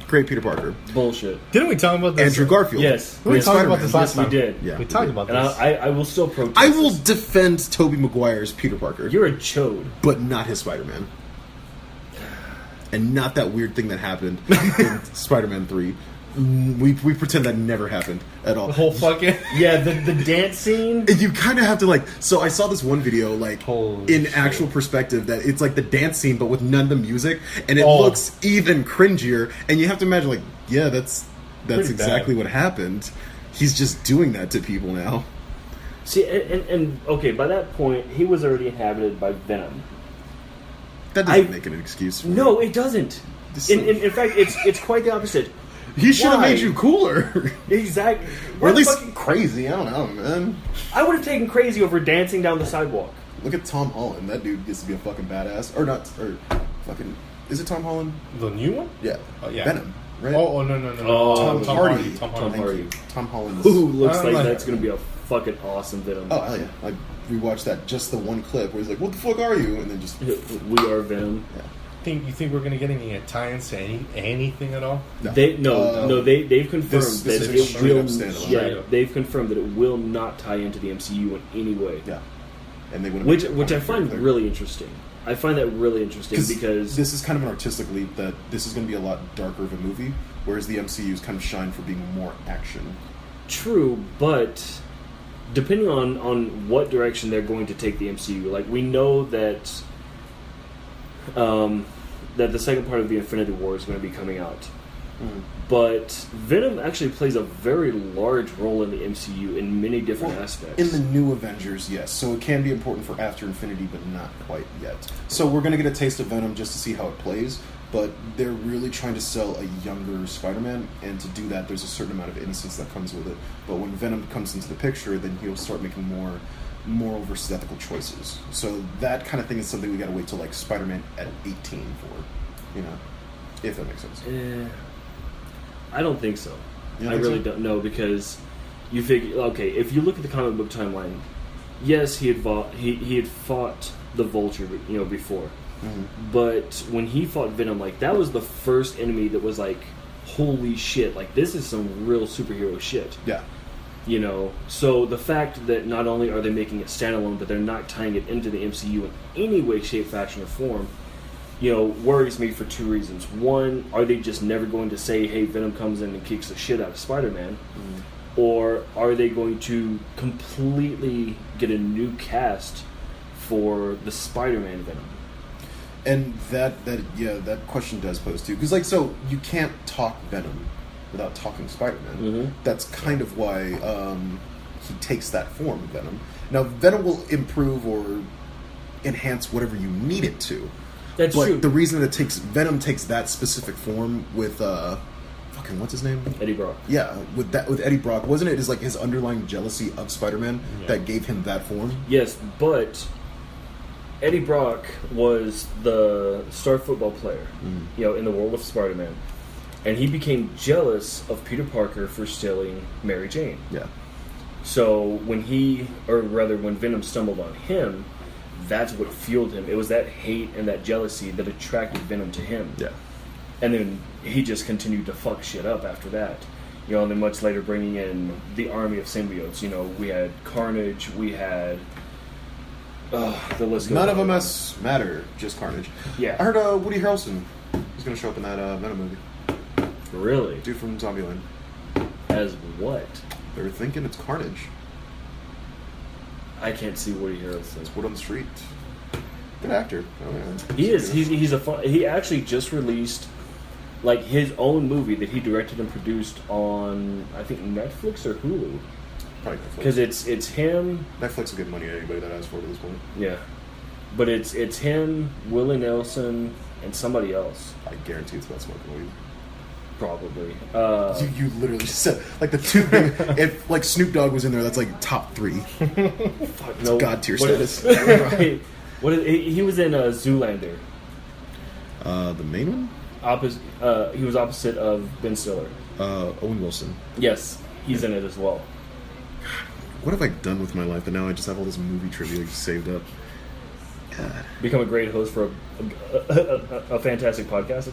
[SPEAKER 2] great Peter Parker.
[SPEAKER 1] Bullshit.
[SPEAKER 3] Didn't we talk about this?
[SPEAKER 2] Andrew Garfield.
[SPEAKER 1] Yes.
[SPEAKER 3] We
[SPEAKER 2] great
[SPEAKER 3] talked about
[SPEAKER 2] Spider-Man.
[SPEAKER 3] this last
[SPEAKER 1] Yes,
[SPEAKER 3] time.
[SPEAKER 1] we did.
[SPEAKER 2] Yeah,
[SPEAKER 3] we talked about
[SPEAKER 1] And
[SPEAKER 3] this.
[SPEAKER 1] I will still protest.
[SPEAKER 2] I will
[SPEAKER 1] this.
[SPEAKER 2] defend Tobey Maguire's Peter Parker.
[SPEAKER 1] You're a chode.
[SPEAKER 2] But not his Spider-Man. And not that weird thing that happened in Spider-Man 3. We pretend that never happened at all.
[SPEAKER 3] The whole fucking...
[SPEAKER 1] Yeah, the dance scene.
[SPEAKER 2] And you kind of have to, like... So I saw this one video, like,
[SPEAKER 3] Holy
[SPEAKER 2] in
[SPEAKER 3] shit.
[SPEAKER 2] actual perspective, that it's like the dance scene, but with none of the music, and it
[SPEAKER 3] Oh.
[SPEAKER 2] looks even cringier, and you have to imagine, like, yeah, that's
[SPEAKER 3] Pretty
[SPEAKER 2] exactly
[SPEAKER 3] bad.
[SPEAKER 2] what happened. He's just doing that to people now.
[SPEAKER 1] See, and okay, by that point, he was already inhabited by Venom.
[SPEAKER 2] That doesn't make it an excuse for
[SPEAKER 1] No, it doesn't.
[SPEAKER 2] This-
[SPEAKER 1] In fact, it's quite the opposite.
[SPEAKER 2] He should have
[SPEAKER 1] Why?
[SPEAKER 2] made you cooler.
[SPEAKER 1] Exactly.
[SPEAKER 2] Or at least
[SPEAKER 1] Fucking-
[SPEAKER 2] crazy, I don't know, man.
[SPEAKER 1] I would have taken crazy over dancing down the sidewalk.
[SPEAKER 2] Look at Tom Holland. That dude gets to be a fucking badass. Or not, or fucking... Is it Tom Holland?
[SPEAKER 3] The new one?
[SPEAKER 2] Yeah.
[SPEAKER 3] Oh, yeah.
[SPEAKER 2] Venom, right?
[SPEAKER 3] Oh, no.
[SPEAKER 1] Oh,
[SPEAKER 2] Tom Hardy.
[SPEAKER 3] Tom
[SPEAKER 1] Tom
[SPEAKER 3] Hardy.
[SPEAKER 1] Hardy.
[SPEAKER 2] Tom Holland.
[SPEAKER 1] Ooh, looks
[SPEAKER 3] I'm
[SPEAKER 1] like
[SPEAKER 3] like-
[SPEAKER 1] that's gonna be a fucking awesome Venom.
[SPEAKER 2] Oh, hell yeah. I rewatched that, just the one clip where he's like, what the fuck are you? And then just...
[SPEAKER 1] We are Venom.
[SPEAKER 2] Yeah.
[SPEAKER 3] You think we're gonna get any tie-ins to anything at all?
[SPEAKER 2] No.
[SPEAKER 1] They've confirmed
[SPEAKER 2] This
[SPEAKER 1] that
[SPEAKER 2] is a
[SPEAKER 1] it
[SPEAKER 2] straight
[SPEAKER 1] will.
[SPEAKER 2] up standalone.
[SPEAKER 1] Yeah,
[SPEAKER 3] Straight up.
[SPEAKER 1] they've confirmed that it will not tie into the MCU in any way.
[SPEAKER 2] Yeah. And they wouldn't
[SPEAKER 1] Which I find really interesting. I find that really interesting because
[SPEAKER 2] this is kind of an artistic leap that this is going to be a lot darker of a movie, whereas the MCU's kind of shine for being more action.
[SPEAKER 1] true, but depending on what direction they're going to take the MCU, like we know that that the second part of the Infinity War is going to be coming out. But Venom actually plays a very large role in the MCU in many different aspects.
[SPEAKER 2] In the new Avengers, yes. So it can be important for after Infinity, but not quite yet. So we're going to get a taste of Venom just to see how it plays, but they're really trying to sell a younger Spider-Man, and to do that, there's a certain amount of innocence that comes with it. But when Venom comes into the picture, then he'll start making more moral versus ethical choices. So that kind of thing is something we got to wait till, like, Spider-Man at 18 for, you know, if that makes sense.
[SPEAKER 1] I don't think so.
[SPEAKER 2] You don't
[SPEAKER 1] I
[SPEAKER 2] think
[SPEAKER 1] really
[SPEAKER 2] so?
[SPEAKER 1] don't know because you figure, okay, if you look at the comic book timeline, yes, he had fought the Vulture, you know, before, but when he fought Venom, like, that was the first enemy that was like, holy shit, like, this is some real superhero shit.
[SPEAKER 2] Yeah.
[SPEAKER 1] You know, so the fact that not only are they making it standalone, but they're not tying it into the MCU in any way, shape, fashion, or form, you know, worries me for two reasons. One, are they just never going to say, hey, Venom comes in and kicks the shit out of Spider-Man? Or are they going to completely get a new cast for the Spider-Man Venom?
[SPEAKER 2] And that question does pose too, because like, so you can't talk Venom without talking Spider-Man. That's kind of why he takes that form of Venom. Now, Venom will improve or enhance whatever you need it to.
[SPEAKER 1] That's
[SPEAKER 2] but
[SPEAKER 1] true.
[SPEAKER 2] the reason that Venom takes that specific form with fucking what's his name?
[SPEAKER 1] Eddie Brock.
[SPEAKER 2] Yeah, with Eddie Brock, wasn't it? Is like his underlying jealousy of Spider-Man that gave him that form?
[SPEAKER 1] Yes, but Eddie Brock was the star football player, you know, in the world of Spider-Man, and he became jealous of Peter Parker for stealing Mary Jane.
[SPEAKER 2] Yeah.
[SPEAKER 1] So when when Venom stumbled on him, that's what fueled him. It was that hate and that jealousy that attracted Venom to him.
[SPEAKER 2] Yeah.
[SPEAKER 1] And then he just continued to fuck shit up after that. You know, and then much later bringing in the army of symbiotes. You know, we had Carnage, we had... the list goes
[SPEAKER 2] None of
[SPEAKER 1] on.
[SPEAKER 2] them matter, just Carnage.
[SPEAKER 1] Yeah.
[SPEAKER 2] I heard Woody Harrelson is going to show up in that Venom movie.
[SPEAKER 1] Really?
[SPEAKER 2] Dude from Zombieland.
[SPEAKER 1] As what?
[SPEAKER 2] They're thinking it's Carnage.
[SPEAKER 1] I can't see Woody Harrelson.
[SPEAKER 2] It's Wood on the Street. Good actor. Oh, yeah.
[SPEAKER 1] He is. He's a fun... He actually just released, like, his own movie that he directed and produced on, I think, Netflix or Hulu.
[SPEAKER 2] Probably Netflix.
[SPEAKER 1] Because it's him...
[SPEAKER 2] Netflix will give money to anybody that asks for it at this point.
[SPEAKER 1] Yeah. But it's him, Willie Nelson, and somebody else.
[SPEAKER 2] I guarantee it's about smoking weed.
[SPEAKER 1] Probably.
[SPEAKER 2] You literally just said, like, the two big... if, like, Snoop Dogg was in there, that's, like, top 3.
[SPEAKER 1] Fuck, no.
[SPEAKER 2] God tier
[SPEAKER 1] What
[SPEAKER 2] status.
[SPEAKER 1] Right. He was in Zoolander.
[SPEAKER 2] The main one?
[SPEAKER 1] He was opposite of Ben Stiller.
[SPEAKER 2] Owen Wilson.
[SPEAKER 1] Yes, he's in it as well.
[SPEAKER 2] What have I done with my life? But now I just have all this movie trivia saved up. God.
[SPEAKER 1] Become a great host for a fantastic podcast.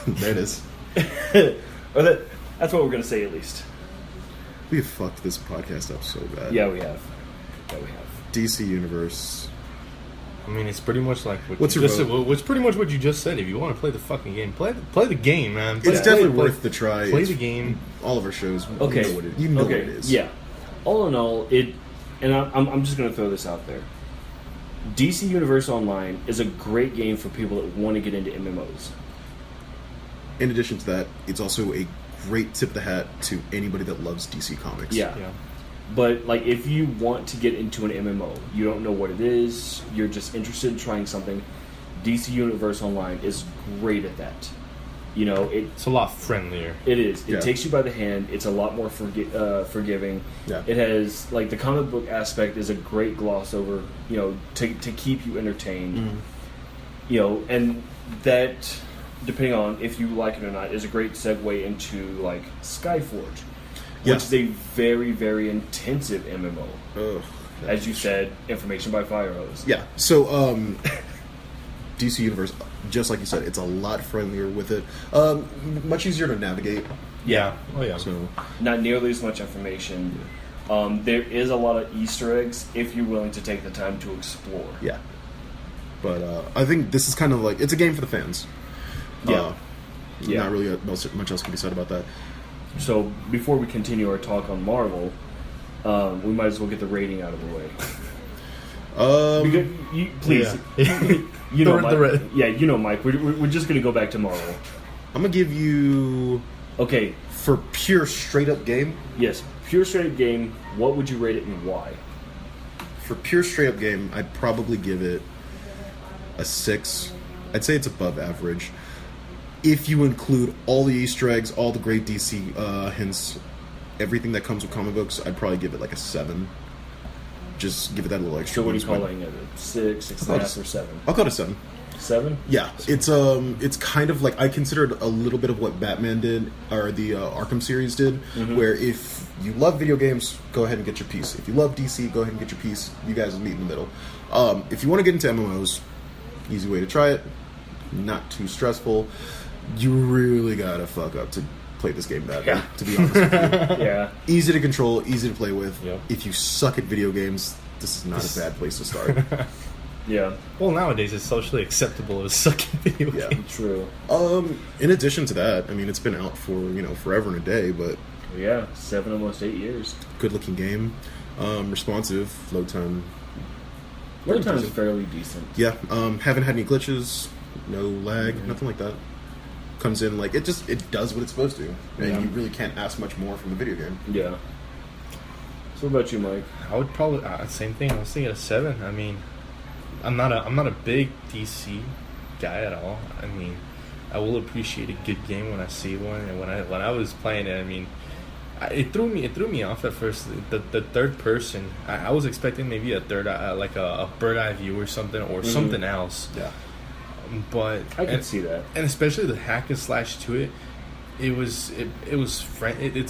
[SPEAKER 2] There it is.
[SPEAKER 1] That's what we're going to say, at least.
[SPEAKER 2] We have fucked this podcast up so bad.
[SPEAKER 1] Yeah, we have.
[SPEAKER 2] DC Universe.
[SPEAKER 3] I mean, it's pretty much like what
[SPEAKER 2] What's
[SPEAKER 3] you
[SPEAKER 2] your
[SPEAKER 3] just said.
[SPEAKER 2] vote?
[SPEAKER 3] It's pretty much what you just said. If you want to play the fucking game, play the game, man.
[SPEAKER 2] It's definitely worth the try.
[SPEAKER 3] Play
[SPEAKER 2] It's
[SPEAKER 3] the game.
[SPEAKER 2] All of our shows.
[SPEAKER 1] Okay.
[SPEAKER 2] You know what
[SPEAKER 1] Okay.
[SPEAKER 2] it is.
[SPEAKER 1] Yeah. All in all, I'm just going to throw this out there. DC Universe Online is a great game for people that want to get into MMOs.
[SPEAKER 2] In addition to that, it's also a great tip of the hat to anybody that loves DC Comics.
[SPEAKER 1] Yeah. But, like, if you want to get into an MMO, you don't know what it is, you're just interested in trying something, DC Universe Online is great at that. You know,
[SPEAKER 3] It's a lot friendlier.
[SPEAKER 1] it is. It
[SPEAKER 2] Yeah.
[SPEAKER 1] takes you by the hand. It's a lot more forgiving.
[SPEAKER 2] Yeah.
[SPEAKER 1] It has, like, the comic book aspect is a great gloss over, you know, to keep you entertained. You know, and that, depending on if you like it or not, is a great segue into, like, Skyforge.
[SPEAKER 2] Yeah.
[SPEAKER 1] Which is a very, very intensive MMO.
[SPEAKER 2] Ugh.
[SPEAKER 1] As you said, information by fire hose.
[SPEAKER 2] Yeah. So, DC Universe, just like you said, it's a lot friendlier with it. Much easier to navigate.
[SPEAKER 1] Yeah.
[SPEAKER 3] Oh yeah.
[SPEAKER 2] So,
[SPEAKER 1] Not nearly as much information. There is a lot of Easter eggs if you're willing to take the time to explore.
[SPEAKER 2] yeah. But I think this is kind of like, it's a game for the fans.
[SPEAKER 1] Yeah.
[SPEAKER 2] Not really much else can be said about that.
[SPEAKER 1] So before we continue our talk on Marvel, we might as well get the rating out of the way. Please, you know, Mike. Yeah, you know, Mike. We're just gonna go back to Marvel.
[SPEAKER 2] I'm gonna give you,
[SPEAKER 1] Okay.
[SPEAKER 2] for pure straight up game.
[SPEAKER 1] Yes, pure straight game. What would you rate it and why?
[SPEAKER 2] For pure straight up game, I'd probably give it a 6. I'd say it's above average. If you include all the Easter eggs, all the great DC hints, everything that comes with comic books, I'd probably give it like a 7. Just give it that little extra.
[SPEAKER 1] So what are you
[SPEAKER 2] boost.
[SPEAKER 1] calling it? 6, 6.5, or 7?
[SPEAKER 2] I'll call it a 7.
[SPEAKER 1] 7?
[SPEAKER 2] Yeah, it's kind of like, I consider it a little bit of what Batman did, or the Arkham series did, where if you love video games, go ahead and get your piece. If you love DC, go ahead and get your piece. You guys will meet in the middle. If you want to get into MMOs, Easy way to try it. Not too stressful. You really gotta fuck up to play this game badly,
[SPEAKER 1] Yeah.
[SPEAKER 2] to be honest with you.
[SPEAKER 1] Yeah.
[SPEAKER 2] Easy to control, easy to play with.
[SPEAKER 3] Yep.
[SPEAKER 2] If you suck at video games, this is not a bad place to start.
[SPEAKER 1] Yeah.
[SPEAKER 3] Well, nowadays it's socially acceptable to suck at video
[SPEAKER 2] Yeah.
[SPEAKER 3] games.
[SPEAKER 1] True.
[SPEAKER 2] In addition to that, I mean, it's been out for, forever and a day, but
[SPEAKER 1] Yeah. 7, almost 8 years.
[SPEAKER 2] good looking game. Responsive, load time.
[SPEAKER 1] Load time is fairly decent.
[SPEAKER 2] Yeah, haven't had any glitches, no lag, nothing like that. Comes in like it does what it's supposed to. And
[SPEAKER 3] Yeah.
[SPEAKER 2] you really can't ask much more from a video game.
[SPEAKER 1] Yeah. So what about you, Mike?
[SPEAKER 3] I would probably same thing. I was thinking a 7. I mean, I'm not a big DC guy at all. I mean, I will appreciate a good game when I see one, and when I was playing it, I mean, it threw me off at first. The third person, I was expecting maybe a third like a bird eye view or something, or something else.
[SPEAKER 2] Yeah.
[SPEAKER 3] But
[SPEAKER 1] I can see that.
[SPEAKER 3] and especially the hack and slash to it. It's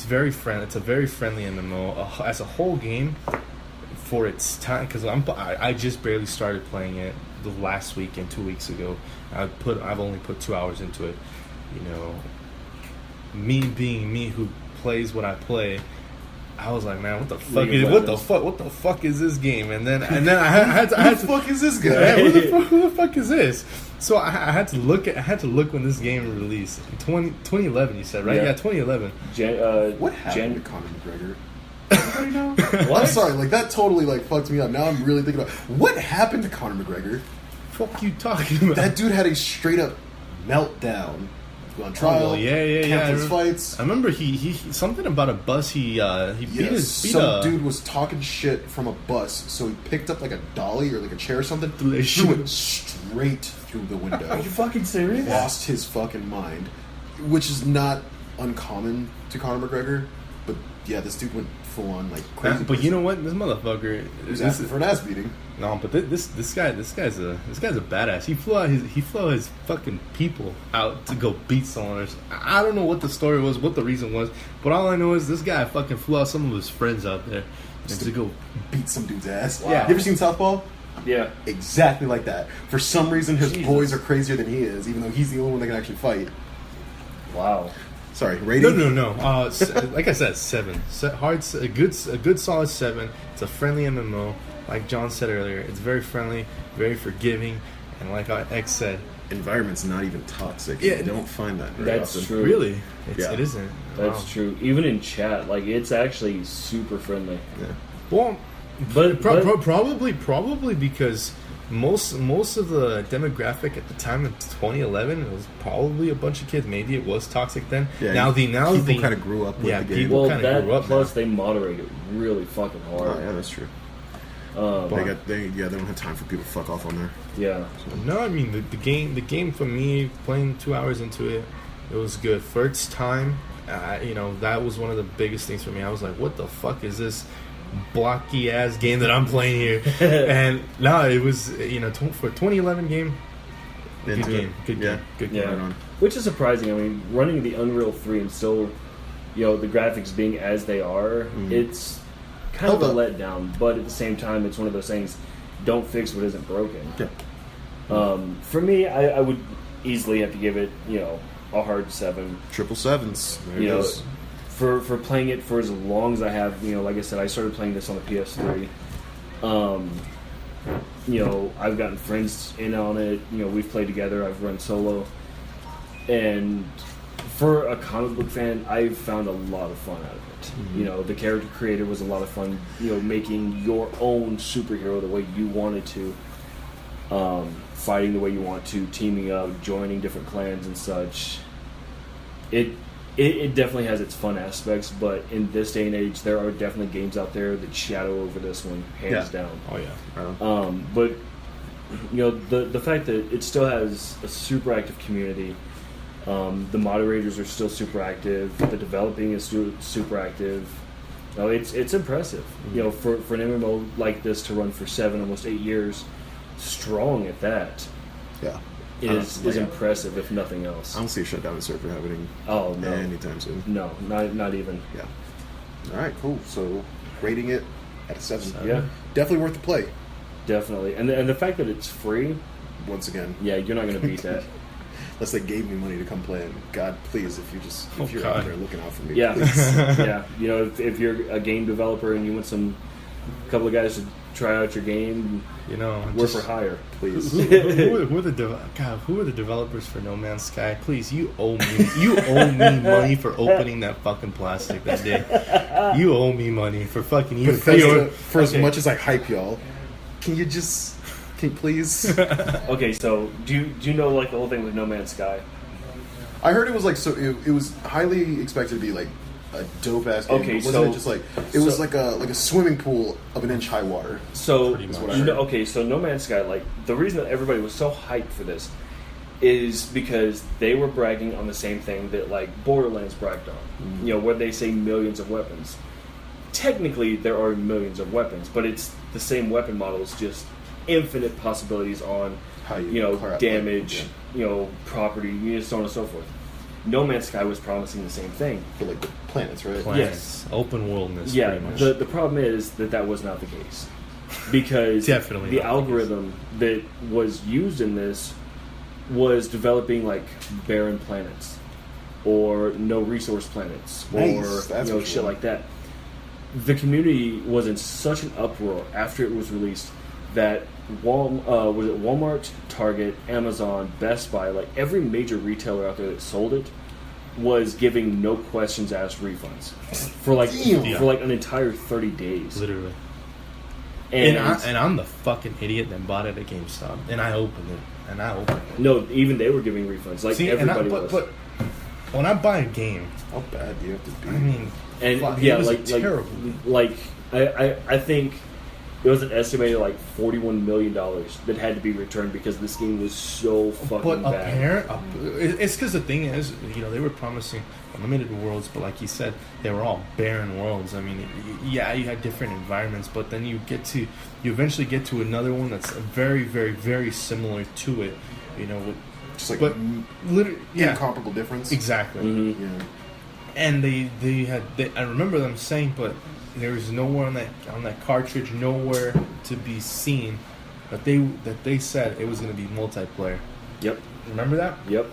[SPEAKER 3] very friendly. It's a very friendly MMO as a whole game for its time. Because I just barely started playing it the last week and 2 weeks ago. I've only put 2 hours into it. Me being me who plays what I play, I was like, man, what the fuck is this game? And then I had to
[SPEAKER 2] Who the fuck is this guy?
[SPEAKER 3] yeah, who the fuck is this? So I had to look when this game released. 2011, you said, right?
[SPEAKER 1] Yeah.
[SPEAKER 3] Yeah, 2011.
[SPEAKER 2] What happened to Conor McGregor? Anybody know?
[SPEAKER 1] What?
[SPEAKER 2] I'm sorry, like that totally like fucked me up. Now I'm really thinking about what happened to Conor McGregor.
[SPEAKER 3] Fuck you talking about?
[SPEAKER 2] That dude had a straight up meltdown. Go on trial.
[SPEAKER 3] Oh, yeah.
[SPEAKER 2] Cancel his fights.
[SPEAKER 3] I remember he something about a bus. He beat
[SPEAKER 2] Some dude was talking shit from a bus, so he picked up like a dolly or like a chair or something,
[SPEAKER 3] Threw that
[SPEAKER 2] threw
[SPEAKER 3] shit.
[SPEAKER 2] it straight through the window.
[SPEAKER 1] Are you fucking serious?
[SPEAKER 2] Lost his fucking mind, which is not uncommon to Conor McGregor, but yeah, this dude went full on like crazy.
[SPEAKER 3] But you know what? This motherfucker.
[SPEAKER 2] he was asking for an ass beating.
[SPEAKER 3] No, but this guy's a badass. He flew his fucking people out to go beat someone. I don't know what the story was, what the reason was, but all I know is this guy fucking flew out some of his friends out there and to go
[SPEAKER 2] Beat some dude's ass.
[SPEAKER 3] Wow.
[SPEAKER 2] You ever seen Southpaw?
[SPEAKER 1] Yeah.
[SPEAKER 2] Exactly like that. For some reason, his
[SPEAKER 1] Jesus.
[SPEAKER 2] boys are crazier than he is, even though he's the only one that can actually fight.
[SPEAKER 1] Wow.
[SPEAKER 2] Sorry, rating?
[SPEAKER 3] No. Like I said, 7. A good solid 7. It's a friendly MMO. Like John said earlier, it's very friendly, very forgiving, and like X said,
[SPEAKER 2] Environment's not even toxic.
[SPEAKER 3] Yeah,
[SPEAKER 2] You don't find that very
[SPEAKER 1] That's
[SPEAKER 2] often.
[SPEAKER 1] true.
[SPEAKER 3] really,
[SPEAKER 2] Yeah.
[SPEAKER 3] it isn't.
[SPEAKER 1] That's
[SPEAKER 3] Wow.
[SPEAKER 1] true. Even in chat, like it's actually super friendly.
[SPEAKER 2] Yeah.
[SPEAKER 3] Well,
[SPEAKER 1] But,
[SPEAKER 3] probably because most of the demographic at the time in 2011 was probably a bunch of kids. Maybe it was toxic then.
[SPEAKER 2] Yeah, people kind of grew up with
[SPEAKER 3] Yeah,
[SPEAKER 2] the game.
[SPEAKER 3] people-
[SPEAKER 1] well,
[SPEAKER 3] kinda
[SPEAKER 1] that
[SPEAKER 3] grew up
[SPEAKER 1] plus
[SPEAKER 3] now.
[SPEAKER 1] they moderate it really fucking hard.
[SPEAKER 2] Oh, yeah, that's true.
[SPEAKER 1] Um,
[SPEAKER 2] They don't have time for people to fuck off on there.
[SPEAKER 1] yeah.
[SPEAKER 3] No, I mean the game for me, playing 2 hours into it, it was good for its time. That was one of the biggest things for me. I was like, what the fuck is this blocky ass game that I'm playing here? And no, it was for a 2011 game. Good
[SPEAKER 2] Into it.
[SPEAKER 3] game, good
[SPEAKER 2] Yeah.
[SPEAKER 3] game, good
[SPEAKER 1] Yeah.
[SPEAKER 3] game.
[SPEAKER 2] Right on.
[SPEAKER 1] Which is surprising. I mean, running the Unreal 3 and still, the graphics being as they are, it's kind
[SPEAKER 2] Held
[SPEAKER 1] of a
[SPEAKER 2] up.
[SPEAKER 1] letdown. But at the same time, it's one of those things, don't fix what isn't broken.
[SPEAKER 2] Yeah.
[SPEAKER 1] For me, I would easily have to give it, a hard 7.
[SPEAKER 2] 777s. There
[SPEAKER 1] You
[SPEAKER 2] it
[SPEAKER 1] know,
[SPEAKER 2] is.
[SPEAKER 1] for playing it for as long as I have, like I said, I started playing this on the PS3. I've gotten friends in on it. We've played together. I've run solo, and for a comic book fan, I've found a lot of fun out of it. The character creator was a lot of fun. Making your own superhero the way you wanted to, fighting the way you want to, teaming up, joining different clans and such. It definitely has its fun aspects, but in this day and age, there are definitely games out there that shadow over this one, hands down.
[SPEAKER 3] Oh yeah.
[SPEAKER 2] Right on.
[SPEAKER 1] But the fact that it still has a super active community, the moderators are still super active, the developing is super active. It's impressive. For an MMO like this to run for 7, almost 8 years, strong at that,
[SPEAKER 2] Yeah.
[SPEAKER 1] is impressive if nothing else.
[SPEAKER 2] I don't see a shutdown in server happening
[SPEAKER 1] Oh no,
[SPEAKER 2] anytime soon.
[SPEAKER 1] no, not even.
[SPEAKER 2] Yeah. All right, cool. So, rating it at a 7.
[SPEAKER 1] Yeah.
[SPEAKER 2] Definitely worth the play.
[SPEAKER 1] Definitely, and the fact that it's free
[SPEAKER 2] once again.
[SPEAKER 1] Yeah, you're not gonna beat that.
[SPEAKER 2] Unless they gave me money to come play it. God, please, if you're out there looking out for me,
[SPEAKER 1] Yeah,
[SPEAKER 2] please.
[SPEAKER 1] yeah. You know, if you're a game developer and you want couple of guys to try out your game,
[SPEAKER 3] You know,
[SPEAKER 1] work for hire,
[SPEAKER 2] Please.
[SPEAKER 3] who are the developers for No Man's Sky? Please, you owe me money for opening that fucking plastic that day. You owe me money for fucking you.
[SPEAKER 2] Bethesda, for as
[SPEAKER 1] Okay.
[SPEAKER 2] much as I hype y'all, can you please?
[SPEAKER 1] Okay, so do you know like the whole thing with No Man's Sky?
[SPEAKER 2] I heard it was like it was highly expected to be like a dope ass game.
[SPEAKER 1] Okay,
[SPEAKER 2] wasn't
[SPEAKER 1] so-
[SPEAKER 2] it just like it was like a swimming pool of an inch high water?
[SPEAKER 1] So
[SPEAKER 3] Pretty much.
[SPEAKER 2] what I heard.
[SPEAKER 1] okay, so No Man's Sky, like the reason that everybody was so hyped for this is because they were bragging on the same thing that like Borderlands bragged on.
[SPEAKER 2] Mm-hmm.
[SPEAKER 1] You know, where they say millions of weapons. Technically, there are millions of weapons, but it's the same weapon models, just infinite possibilities on
[SPEAKER 2] How
[SPEAKER 1] damage, property, so on and so forth. No Man's Sky was promising the same thing.
[SPEAKER 2] for like the planets, right?
[SPEAKER 1] Yes.
[SPEAKER 3] Open worldness.
[SPEAKER 1] Yeah,
[SPEAKER 3] pretty much.
[SPEAKER 1] the problem is that was not the case. Because
[SPEAKER 3] Definitely
[SPEAKER 1] the
[SPEAKER 3] not the
[SPEAKER 1] algorithm that was used in this was developing like barren planets or no resource planets
[SPEAKER 2] Nice,
[SPEAKER 1] or
[SPEAKER 2] that's what you
[SPEAKER 1] shit
[SPEAKER 2] want.
[SPEAKER 1] like that. The community was in such an uproar after it was released that Walmart, Target, Amazon, Best Buy, like every major retailer out there that sold it was giving no questions asked refunds for like
[SPEAKER 2] Damn.
[SPEAKER 1] for like an entire 30 days.
[SPEAKER 3] Literally.
[SPEAKER 1] And,
[SPEAKER 3] And I'm the fucking idiot that bought it at GameStop, and I opened it.
[SPEAKER 1] no, even they were giving refunds. Like
[SPEAKER 3] See,
[SPEAKER 1] everybody
[SPEAKER 3] but
[SPEAKER 1] was.
[SPEAKER 3] when I buy a game,
[SPEAKER 2] How bad do you have to be?
[SPEAKER 3] I mean,
[SPEAKER 1] And
[SPEAKER 3] fuck,
[SPEAKER 1] yeah,
[SPEAKER 3] it was
[SPEAKER 1] like
[SPEAKER 3] terrible.
[SPEAKER 1] Like I think it was an estimated like $41 million that had to be returned because this game was so fucking
[SPEAKER 3] But
[SPEAKER 1] bad.
[SPEAKER 3] it's because the thing is, they were promising unlimited worlds, but like you said, they were all barren worlds. I mean, yeah, you had different environments, but then you eventually get to another one that's very, very, very similar to it. With,
[SPEAKER 2] Just like
[SPEAKER 3] but literally, yeah,
[SPEAKER 2] incomparable difference.
[SPEAKER 3] exactly.
[SPEAKER 1] Mhm.
[SPEAKER 2] Yeah.
[SPEAKER 3] And I remember them saying, but there was nowhere on that cartridge, nowhere to be seen that they said it was going to be multiplayer.
[SPEAKER 1] Yep.
[SPEAKER 3] Remember that?
[SPEAKER 1] Yep.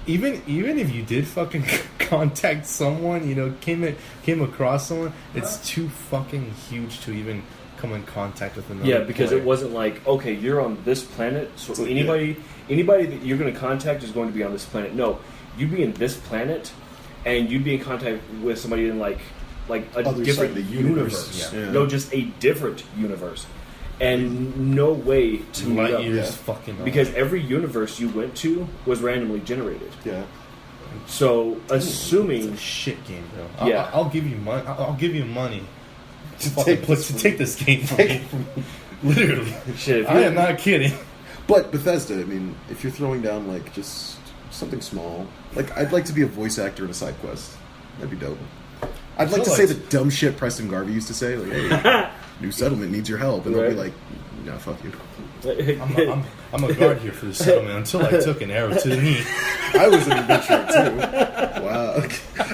[SPEAKER 3] Even if you did fucking contact someone, came across someone, it's too fucking huge to even come in contact with another.
[SPEAKER 1] Yeah, because
[SPEAKER 3] player.
[SPEAKER 1] it wasn't like, okay, you're on this planet, so
[SPEAKER 2] So,
[SPEAKER 1] anybody that you're going to contact is going to be on this planet. No, you'd be in this planet, and you'd be in contact with somebody in like a
[SPEAKER 2] Other
[SPEAKER 1] different
[SPEAKER 2] side of the universe.
[SPEAKER 1] universe.
[SPEAKER 2] Yeah.
[SPEAKER 1] No, just a different universe, and no way to meet
[SPEAKER 3] light
[SPEAKER 1] up.
[SPEAKER 3] years
[SPEAKER 2] Yeah.
[SPEAKER 3] fucking
[SPEAKER 1] Because every universe you went to was randomly generated.
[SPEAKER 2] Yeah.
[SPEAKER 1] So,
[SPEAKER 3] it's
[SPEAKER 1] assuming
[SPEAKER 3] a shit game, bro.
[SPEAKER 1] Yeah.
[SPEAKER 3] I'll give you money. I'll give you money
[SPEAKER 2] To
[SPEAKER 3] fucking
[SPEAKER 2] take this
[SPEAKER 3] take this game from me. Literally,
[SPEAKER 1] shit, if
[SPEAKER 3] I
[SPEAKER 1] you
[SPEAKER 3] am not kidding.
[SPEAKER 2] But Bethesda, I mean, if you're throwing down like just something small, like I'd like to be a voice actor in a side quest. That'd be dope. I'd like to say the dumb shit Preston Garvey used to say, like, "Hey, new settlement needs your help," and they'll be
[SPEAKER 1] Right.
[SPEAKER 2] like, "No, fuck you."
[SPEAKER 3] I'm a guard here for the settlement until I took an arrow to the knee.
[SPEAKER 2] I was an adventurer too. Wow.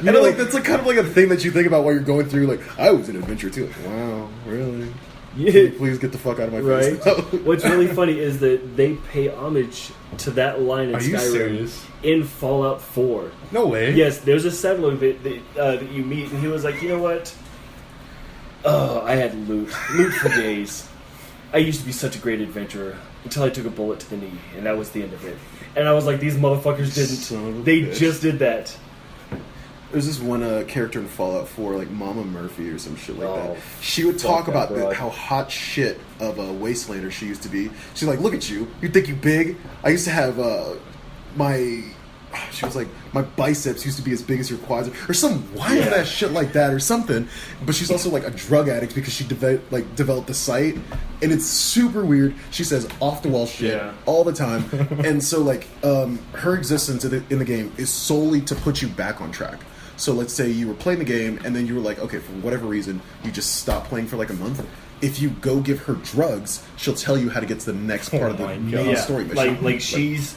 [SPEAKER 2] You know, like that's like kind of like a thing that you think about while you're going through. Like, I was an adventurer too. Like, wow, really? Can you
[SPEAKER 1] yeah,
[SPEAKER 2] please get the fuck out of my
[SPEAKER 1] right.
[SPEAKER 2] face.
[SPEAKER 1] What's really funny is that they pay homage to that line in
[SPEAKER 3] Are you
[SPEAKER 1] Skyrim
[SPEAKER 3] serious?
[SPEAKER 1] in Fallout 4.
[SPEAKER 3] No way.
[SPEAKER 1] Yes, there's a settler that you meet, and he was like, you know what? Oh, I had loot for days. I used to be such a great adventurer until I took a bullet to the knee, and that was the end of it. And I was like, these motherfuckers
[SPEAKER 2] Son of a
[SPEAKER 1] didn't. They
[SPEAKER 2] bitch.
[SPEAKER 1] just did that.
[SPEAKER 2] There's this one character in Fallout 4, like Mama Murphy or some shit like
[SPEAKER 1] Oh,
[SPEAKER 2] that. She would talk
[SPEAKER 1] fuck
[SPEAKER 2] about
[SPEAKER 1] that broad.
[SPEAKER 2] how hot shit of a wastelander she used to be. She's like, look at you. You think you big? I used to have she was like, my biceps used to be as big as your quads. Or some wild ass shit like that or something. But she's also like a drug addict because she developed the site. And it's super weird. She says off the wall shit
[SPEAKER 1] Yeah.
[SPEAKER 2] all the time. And so like her existence in the game is solely to put you back on track. So let's say you were playing the game and then you were like, okay, for whatever reason, you just stopped playing for like a month. If you go give her drugs, she'll tell you how to get to the next part of the
[SPEAKER 3] my
[SPEAKER 2] main
[SPEAKER 3] God.
[SPEAKER 2] story mission.
[SPEAKER 1] Like she's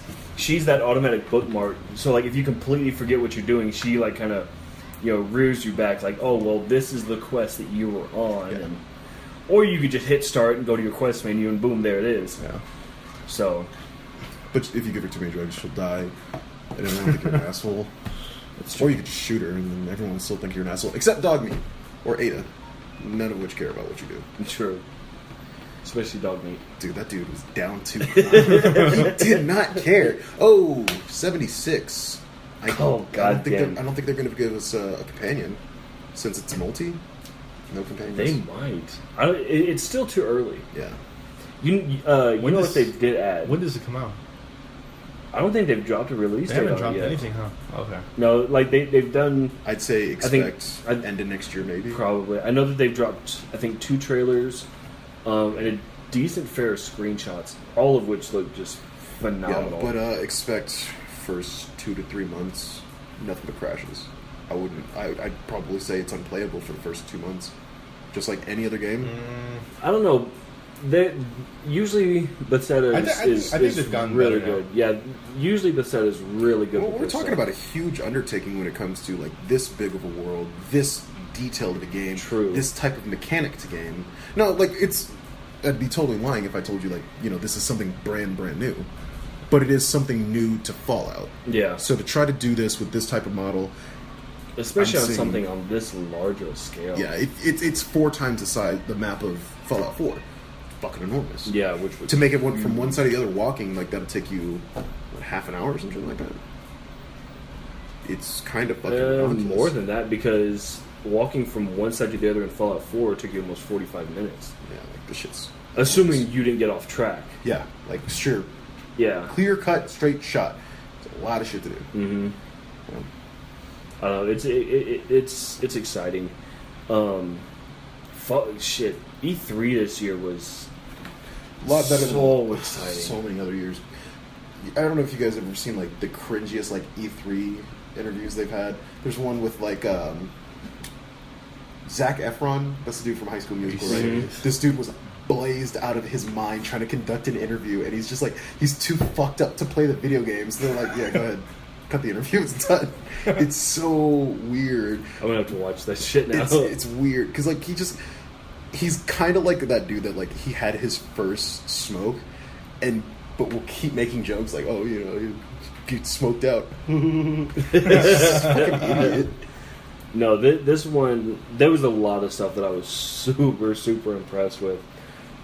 [SPEAKER 1] that automatic bookmark. So like if you completely forget what you're doing, she like kind of rears you back. Like, oh well, this is the quest that you were on.
[SPEAKER 2] Yeah.
[SPEAKER 1] And, or you could just hit start and go to your quest menu and boom, there it is.
[SPEAKER 2] Yeah.
[SPEAKER 1] So,
[SPEAKER 2] But if you give her too many drugs, she'll die, and everyone will think you're an asshole. Or you could just shoot her, and then everyone will still think you're an asshole, except Dogmeat or Ada, none of which care about what you do.
[SPEAKER 1] true. Especially dog meat.
[SPEAKER 2] Dude, that dude was down to he did not care. Oh, 76. I don't think they're going to give us a companion, since it's multi. No companions.
[SPEAKER 1] They might. It's still too early.
[SPEAKER 2] Yeah.
[SPEAKER 1] You know what they did add?
[SPEAKER 3] When does it come out?
[SPEAKER 1] I don't think they've dropped a release
[SPEAKER 3] They
[SPEAKER 1] date
[SPEAKER 3] haven't
[SPEAKER 1] on
[SPEAKER 3] dropped
[SPEAKER 1] it yet.
[SPEAKER 3] anything, huh? Okay.
[SPEAKER 1] No, like they've done
[SPEAKER 2] I'd say expect end of next year, maybe.
[SPEAKER 1] probably. I know that they've dropped, I think, 2 trailers, and a decent fair of screenshots, all of which look just phenomenal.
[SPEAKER 2] Yeah, but expect first 2 to 3 months, nothing but crashes. I'd probably say it's unplayable for the first 2 months, just like any other game.
[SPEAKER 1] I don't know. Usually Bethesda
[SPEAKER 3] I think
[SPEAKER 1] is
[SPEAKER 3] they've gotten
[SPEAKER 1] really
[SPEAKER 3] better
[SPEAKER 1] good. Yeah, usually Bethesda is really good.
[SPEAKER 2] Well,
[SPEAKER 1] with
[SPEAKER 2] we're
[SPEAKER 1] this
[SPEAKER 2] talking
[SPEAKER 1] stuff.
[SPEAKER 2] about a huge undertaking when it comes to like this big of a world, this detailed of a game,
[SPEAKER 1] True.
[SPEAKER 2] this type of mechanic to game. No, like I'd be totally lying if I told you like this is something brand new, but it is something new to Fallout.
[SPEAKER 1] Yeah,
[SPEAKER 2] So to try to do this with this type of model,
[SPEAKER 1] especially
[SPEAKER 2] I'm
[SPEAKER 1] on
[SPEAKER 2] seeing-
[SPEAKER 1] something on this large of a scale.
[SPEAKER 2] yeah, it's 4 times the size, the map of Fallout 4. Fucking enormous.
[SPEAKER 1] Yeah, which would
[SPEAKER 2] To make it from one side to the other walking, like that'll take you half an hour or something like that. It's kind of fucking ridiculous.
[SPEAKER 1] more than that, because walking from one side to the other in Fallout 4 took you almost 45 minutes.
[SPEAKER 2] Yeah, like this shit's
[SPEAKER 1] Assuming you didn't get off track.
[SPEAKER 2] yeah, like sure,
[SPEAKER 1] Yeah.
[SPEAKER 2] clear cut, straight shot. It's a lot of shit to do.
[SPEAKER 1] Mm-hmm. It's exciting. Shit, E3 this year was
[SPEAKER 2] A lot better
[SPEAKER 1] so
[SPEAKER 2] than
[SPEAKER 1] exciting.
[SPEAKER 2] so many other years. I don't know if you guys have ever seen like the cringiest like E3 interviews they've had. There's one with like Zac Efron. That's the dude from High School Musical, right?
[SPEAKER 1] Mhm.
[SPEAKER 2] This dude was blazed out of his mind trying to conduct an interview, and he's just like he's too fucked up to play the video games. They're like, yeah, go ahead, cut the interview, it's done. It's so weird.
[SPEAKER 1] I'm gonna have to watch that shit now.
[SPEAKER 2] It's weird because like he's kind of like that dude that like he had his first smoke, but will keep making jokes like, oh, you get smoked out. This fucking idiot.
[SPEAKER 1] No, this one, there was a lot of stuff that I was super impressed with.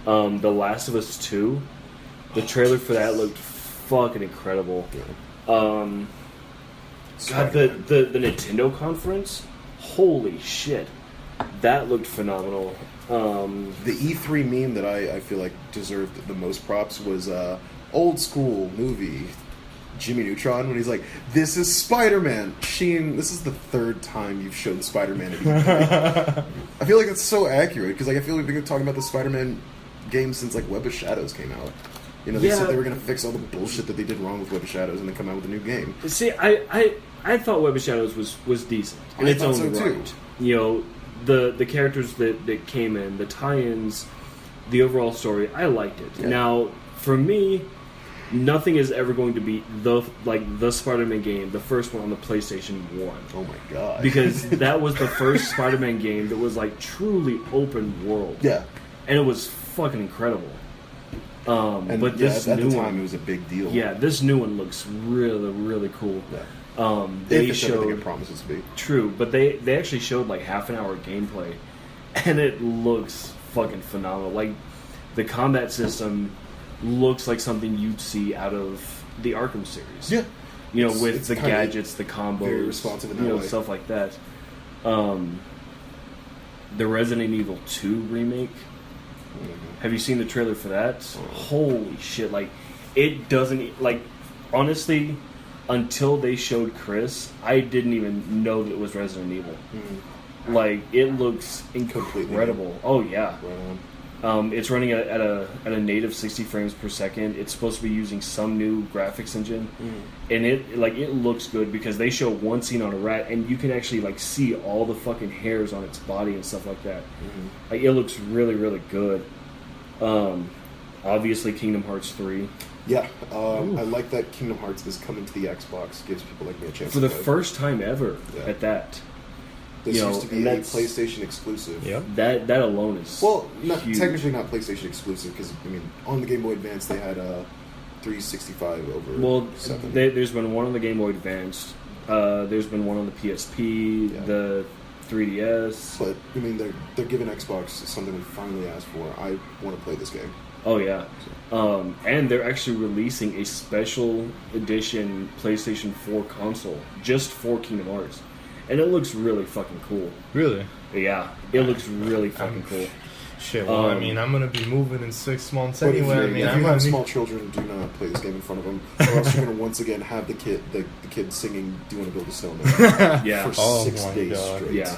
[SPEAKER 1] The Last of Us 2, the trailer for that looked fucking incredible. God, the Nintendo conference, holy shit, that looked phenomenal.
[SPEAKER 2] The E3 meme that I feel like deserved the most props was old school movie Jimmy Neutron when he's like, "This is Spider-Man." Sheen, this is the 3rd time you've shown Spider-Man at E3. I feel like that's so accurate because like I feel like we've been talking about the Spider-Man game since like Web of Shadows came out. They said they were gonna fix all the bullshit that they did wrong with Web of Shadows and then come out with a new game.
[SPEAKER 1] See, I thought Web of Shadows was decent in its own
[SPEAKER 2] so too.
[SPEAKER 1] right. The characters that came in, the tie-ins, the overall story, I liked it.
[SPEAKER 2] Yeah.
[SPEAKER 1] Now, for me, nothing is ever going to beat the Spider-Man game, the first one on the PlayStation 1.
[SPEAKER 2] Oh my god!
[SPEAKER 1] Because that was the first Spider-Man game that was like truly open world.
[SPEAKER 2] yeah,
[SPEAKER 1] And it was fucking incredible. But this
[SPEAKER 2] at
[SPEAKER 1] new
[SPEAKER 2] the time
[SPEAKER 1] one,
[SPEAKER 2] it was a big deal.
[SPEAKER 1] yeah, this new one looks really cool.
[SPEAKER 2] Yeah.
[SPEAKER 1] They
[SPEAKER 2] If it's everything
[SPEAKER 1] showed
[SPEAKER 2] it promises to be.
[SPEAKER 1] true, but they actually showed like half an hour gameplay, and it looks fucking phenomenal. Like the combat system looks like something you'd see out of the Arkham series.
[SPEAKER 2] Yeah.
[SPEAKER 1] With
[SPEAKER 2] It's
[SPEAKER 1] the
[SPEAKER 2] kinda
[SPEAKER 1] gadgets, the combos,
[SPEAKER 2] very responsive in that way.
[SPEAKER 1] stuff like that. The Resident Evil 2 remake. Have you seen the trailer for that? Holy shit! Like, it doesn't honestly. Until they showed Chris, I didn't even know that it was Resident Evil.
[SPEAKER 2] Mm-hmm.
[SPEAKER 1] Like, it looks
[SPEAKER 2] Completely
[SPEAKER 1] incredible. Oh yeah.
[SPEAKER 2] Right on.
[SPEAKER 1] It's running at a native 60 frames per second. It's supposed to be using some new graphics engine, and it looks good because they show one scene on a rat, and you can actually see all the fucking hairs on its body and stuff like that. Like, it looks really good. Obviously, Kingdom Hearts 3.
[SPEAKER 2] Yeah, I like that Kingdom Hearts is coming to the Xbox. Gives people like me a chance
[SPEAKER 1] For the
[SPEAKER 2] to play.
[SPEAKER 1] first time ever
[SPEAKER 2] Yeah.
[SPEAKER 1] at that.
[SPEAKER 2] This used to be
[SPEAKER 1] and
[SPEAKER 2] a
[SPEAKER 1] that's-
[SPEAKER 2] PlayStation exclusive.
[SPEAKER 3] Yep.
[SPEAKER 1] That alone is
[SPEAKER 2] Well, not
[SPEAKER 1] huge.
[SPEAKER 2] technically not PlayStation exclusive because I mean on the Game Boy Advance they had 365 over
[SPEAKER 1] Well,
[SPEAKER 2] 7.
[SPEAKER 1] there's been one on the Game Boy Advance. There's been one on the PSP, the 3DS.
[SPEAKER 2] But I mean, they're giving Xbox something we finally asked for. I want to play this game.
[SPEAKER 1] Oh yeah, and they're actually releasing a special edition PlayStation 4 console just for Kingdom Hearts, and it looks really fucking cool.
[SPEAKER 3] Really?
[SPEAKER 1] Yeah, it looks really fucking cool.
[SPEAKER 3] Shit, well, I mean, I'm gonna be moving in 6 months
[SPEAKER 2] But
[SPEAKER 3] anyway.
[SPEAKER 2] if you have small children, do not play this game in front of them, or else you're gonna once again have the kid singing "Do You Want to Build a Snowman?"
[SPEAKER 1] Yeah,
[SPEAKER 3] Oh
[SPEAKER 2] 6
[SPEAKER 3] my
[SPEAKER 2] days
[SPEAKER 3] God.
[SPEAKER 2] straight.
[SPEAKER 1] yeah.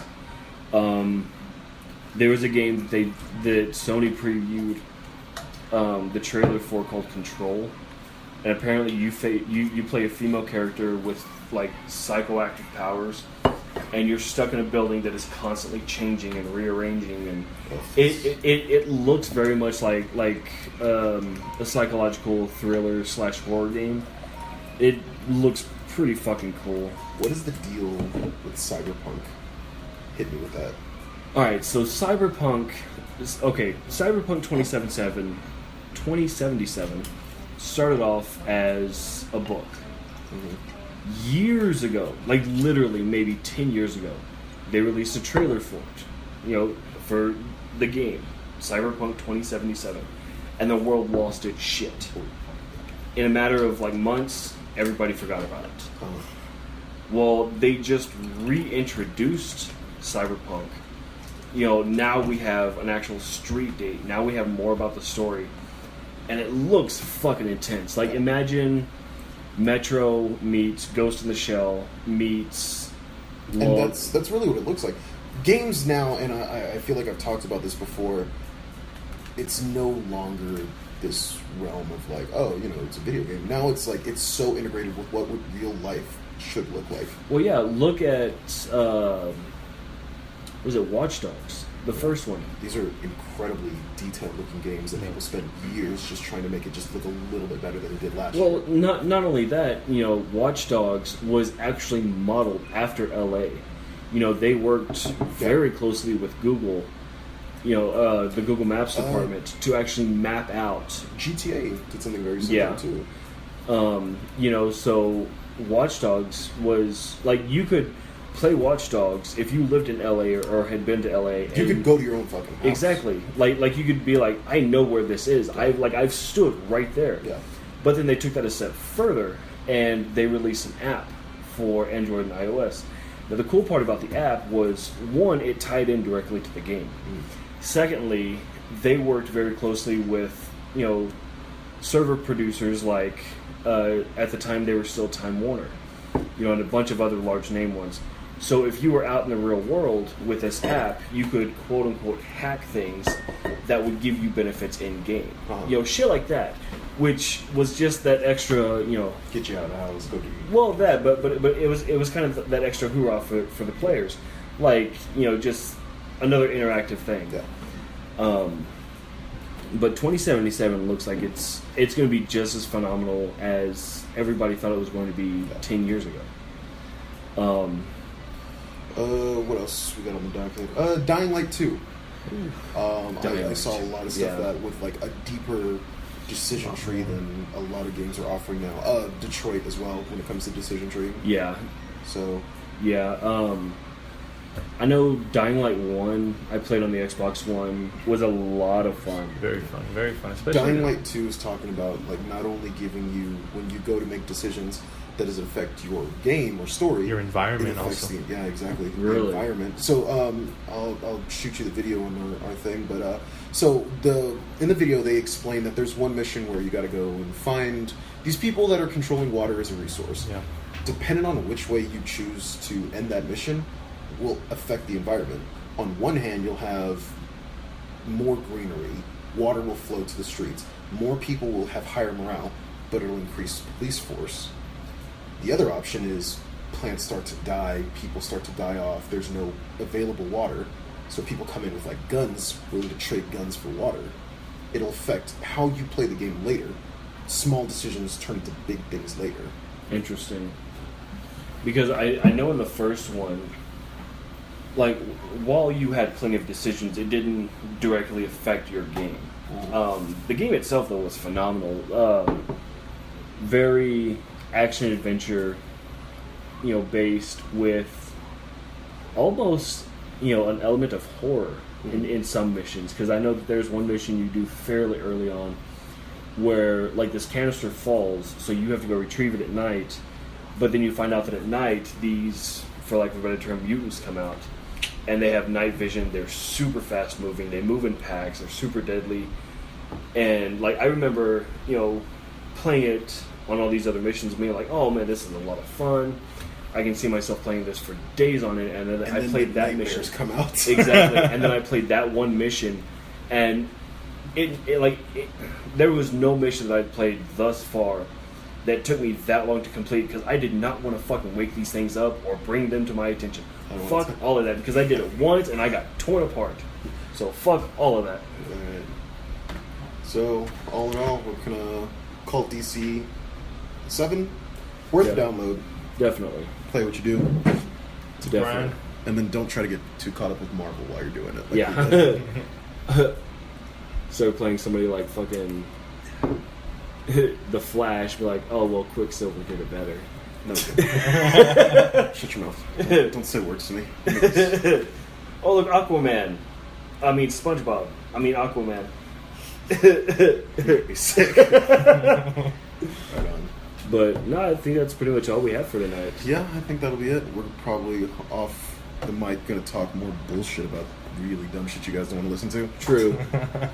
[SPEAKER 1] There was a game that Sony previewed the trailer for called Control, and apparently you play a female character with like psychoactive powers, and you're stuck in a building that is constantly changing and rearranging, and it looks very much like a psychological thriller / horror game. It looks pretty fucking cool.
[SPEAKER 2] What is the deal with Cyberpunk? Hit me with that.
[SPEAKER 1] All right, so Cyberpunk 2077 started off as a book. Years ago, like literally maybe 10 years ago, they released a trailer for it, for the game, Cyberpunk 2077, and the world lost its shit. In a matter of like months, everybody forgot about it. Well, they just reintroduced Cyberpunk. Now we have an actual street date. Now we have more about the story. And it looks fucking intense. Like, imagine Metro meets Ghost in the Shell meets...
[SPEAKER 2] And that's really what it looks like. Games now, and I feel like I've talked about this before, it's no longer this realm of like, it's a video game. Now it's like, it's so integrated with what would real life should look like.
[SPEAKER 1] Well, yeah, look at... was it Watch Dogs? The first one.
[SPEAKER 2] These are incredibly detailed-looking games that people spend years just trying to make it just look a little bit better than it did last year.
[SPEAKER 1] Well, not only that, Watch Dogs was actually modeled after LA. They worked very closely with Google, the Google Maps department, to actually map out.
[SPEAKER 2] GTA did something very similar too.
[SPEAKER 1] So Watch Dogs was like, you could play Watch Dogs if you lived in LA or had been to LA.
[SPEAKER 2] You could go to your own fucking house.
[SPEAKER 1] Exactly. Like you could be like, I know where this is. I've stood right there.
[SPEAKER 2] Yeah.
[SPEAKER 1] But then they took that a step further and they released an app for Android and iOS. Now the cool part about the app was, one, it tied in directly to the game. Secondly, they worked very closely with server producers like at the time they were still Time Warner, and a bunch of other large name ones. So if you were out in the real world with this app, you could quote unquote hack things that would give you benefits in game. Shit like that, which was just that extra,
[SPEAKER 2] get you out of the house, go do.
[SPEAKER 1] Well, that, but it was kind of that extra hoorah for the players, like just another interactive thing.
[SPEAKER 2] Yeah.
[SPEAKER 1] But 2077 looks like it's going to be just as phenomenal as everybody thought it was going to be 10 years ago.
[SPEAKER 2] What else we got on the docket? Dying Light 2. I saw a lot of stuff that with like a deeper decision tree than a lot of games are offering now. Detroit as well when it comes to decision tree.
[SPEAKER 1] Yeah.
[SPEAKER 2] So.
[SPEAKER 1] Yeah. I know Dying Light 1, I played on the Xbox One, was a lot of fun.
[SPEAKER 3] Very fun, very fun. Especially
[SPEAKER 2] Dying Light 2 is talking about like not only giving you, when you go to make decisions that does affect your game or story,
[SPEAKER 3] your environment also.
[SPEAKER 2] Yeah, exactly.
[SPEAKER 1] Really?
[SPEAKER 2] The environment. So I'll shoot you the video on our thing, but in the video they explain that there's one mission where you got to go and find these people that are controlling water as a resource.
[SPEAKER 3] Yeah.
[SPEAKER 2] Depending on which way you choose to end that mission will affect the environment. On one hand, you'll have more greenery, water will flow to the streets, more people will have higher morale, but it'll increase police force. The other option is plants start to die, people start to die off, there's no available water, so people come in with like guns, willing to trade guns for water. It'll affect how you play the game later. Small decisions turn into big things later.
[SPEAKER 1] Interesting. Because I know in the first one, like, while you had plenty of decisions, it didn't directly affect your game. The game itself, though, was phenomenal. very action adventure, based with almost, an element of horror in some missions. Because I know that there's one mission you do fairly early on where, like, this canister falls, so you have to go retrieve it at night, but then you find out that at night these, for lack of a better term, mutants come out, and they have night vision. They're super fast moving. They move in packs. They're super deadly. And, like, I remember, playing it on all these other missions, being like, oh man, this is a lot of fun. I can see myself playing this for days on it. And then I played that mission.
[SPEAKER 2] Come out.
[SPEAKER 1] Exactly. And then I played that one mission, and there was no mission that I'd played thus far that took me that long to complete, because I did not want to fucking wake these things up or bring them to my attention. Fuck all of that, because I did it once and I got torn apart. So fuck all of that.
[SPEAKER 2] Alright. So, all in all, we're gonna call DC 7 worth the download.
[SPEAKER 1] Definitely.
[SPEAKER 2] Play what you do.
[SPEAKER 1] Definitely.
[SPEAKER 2] And then don't try to get too caught up with Marvel while you're doing it.
[SPEAKER 1] Yeah. So playing somebody like fucking The Flash, be like, oh well, Quicksilver did it better.
[SPEAKER 2] No. Shut your mouth. Don't say words to me.
[SPEAKER 1] Oh look, Aquaman. I mean SpongeBob. I mean Aquaman.
[SPEAKER 2] You'd be sick. Right on.
[SPEAKER 1] But no, I think that's pretty much all we have for tonight.
[SPEAKER 2] Yeah, I think that'll be it. We're probably off the mic gonna talk more bullshit about really dumb shit you guys don't want to listen to.
[SPEAKER 1] True.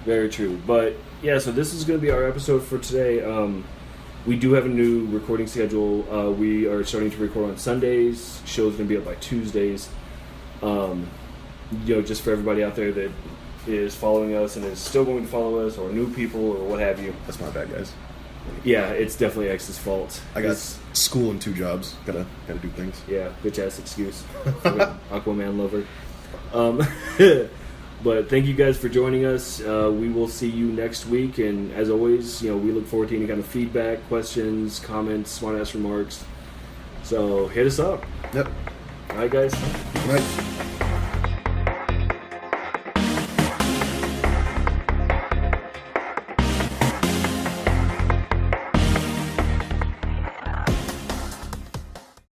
[SPEAKER 1] Very true. But yeah, so this is going to be our episode for today. We do have a new recording schedule. We are starting to record on Sundays. Show's going to be up by Tuesdays. Just for everybody out there that is following us and is still going to follow us, or new people, or what have you.
[SPEAKER 2] That's my bad, guys.
[SPEAKER 1] Yeah, it's definitely X's fault.
[SPEAKER 2] I got school and 2 jobs. Gotta do things.
[SPEAKER 1] Yeah, bitch ass excuse. Aquaman lover. But thank you guys for joining us. We will see you next week, and as always, we look forward to any kind of feedback, questions, comments, smart ass remarks. So hit us up.
[SPEAKER 2] Yep.
[SPEAKER 1] All right, guys.
[SPEAKER 2] Good night.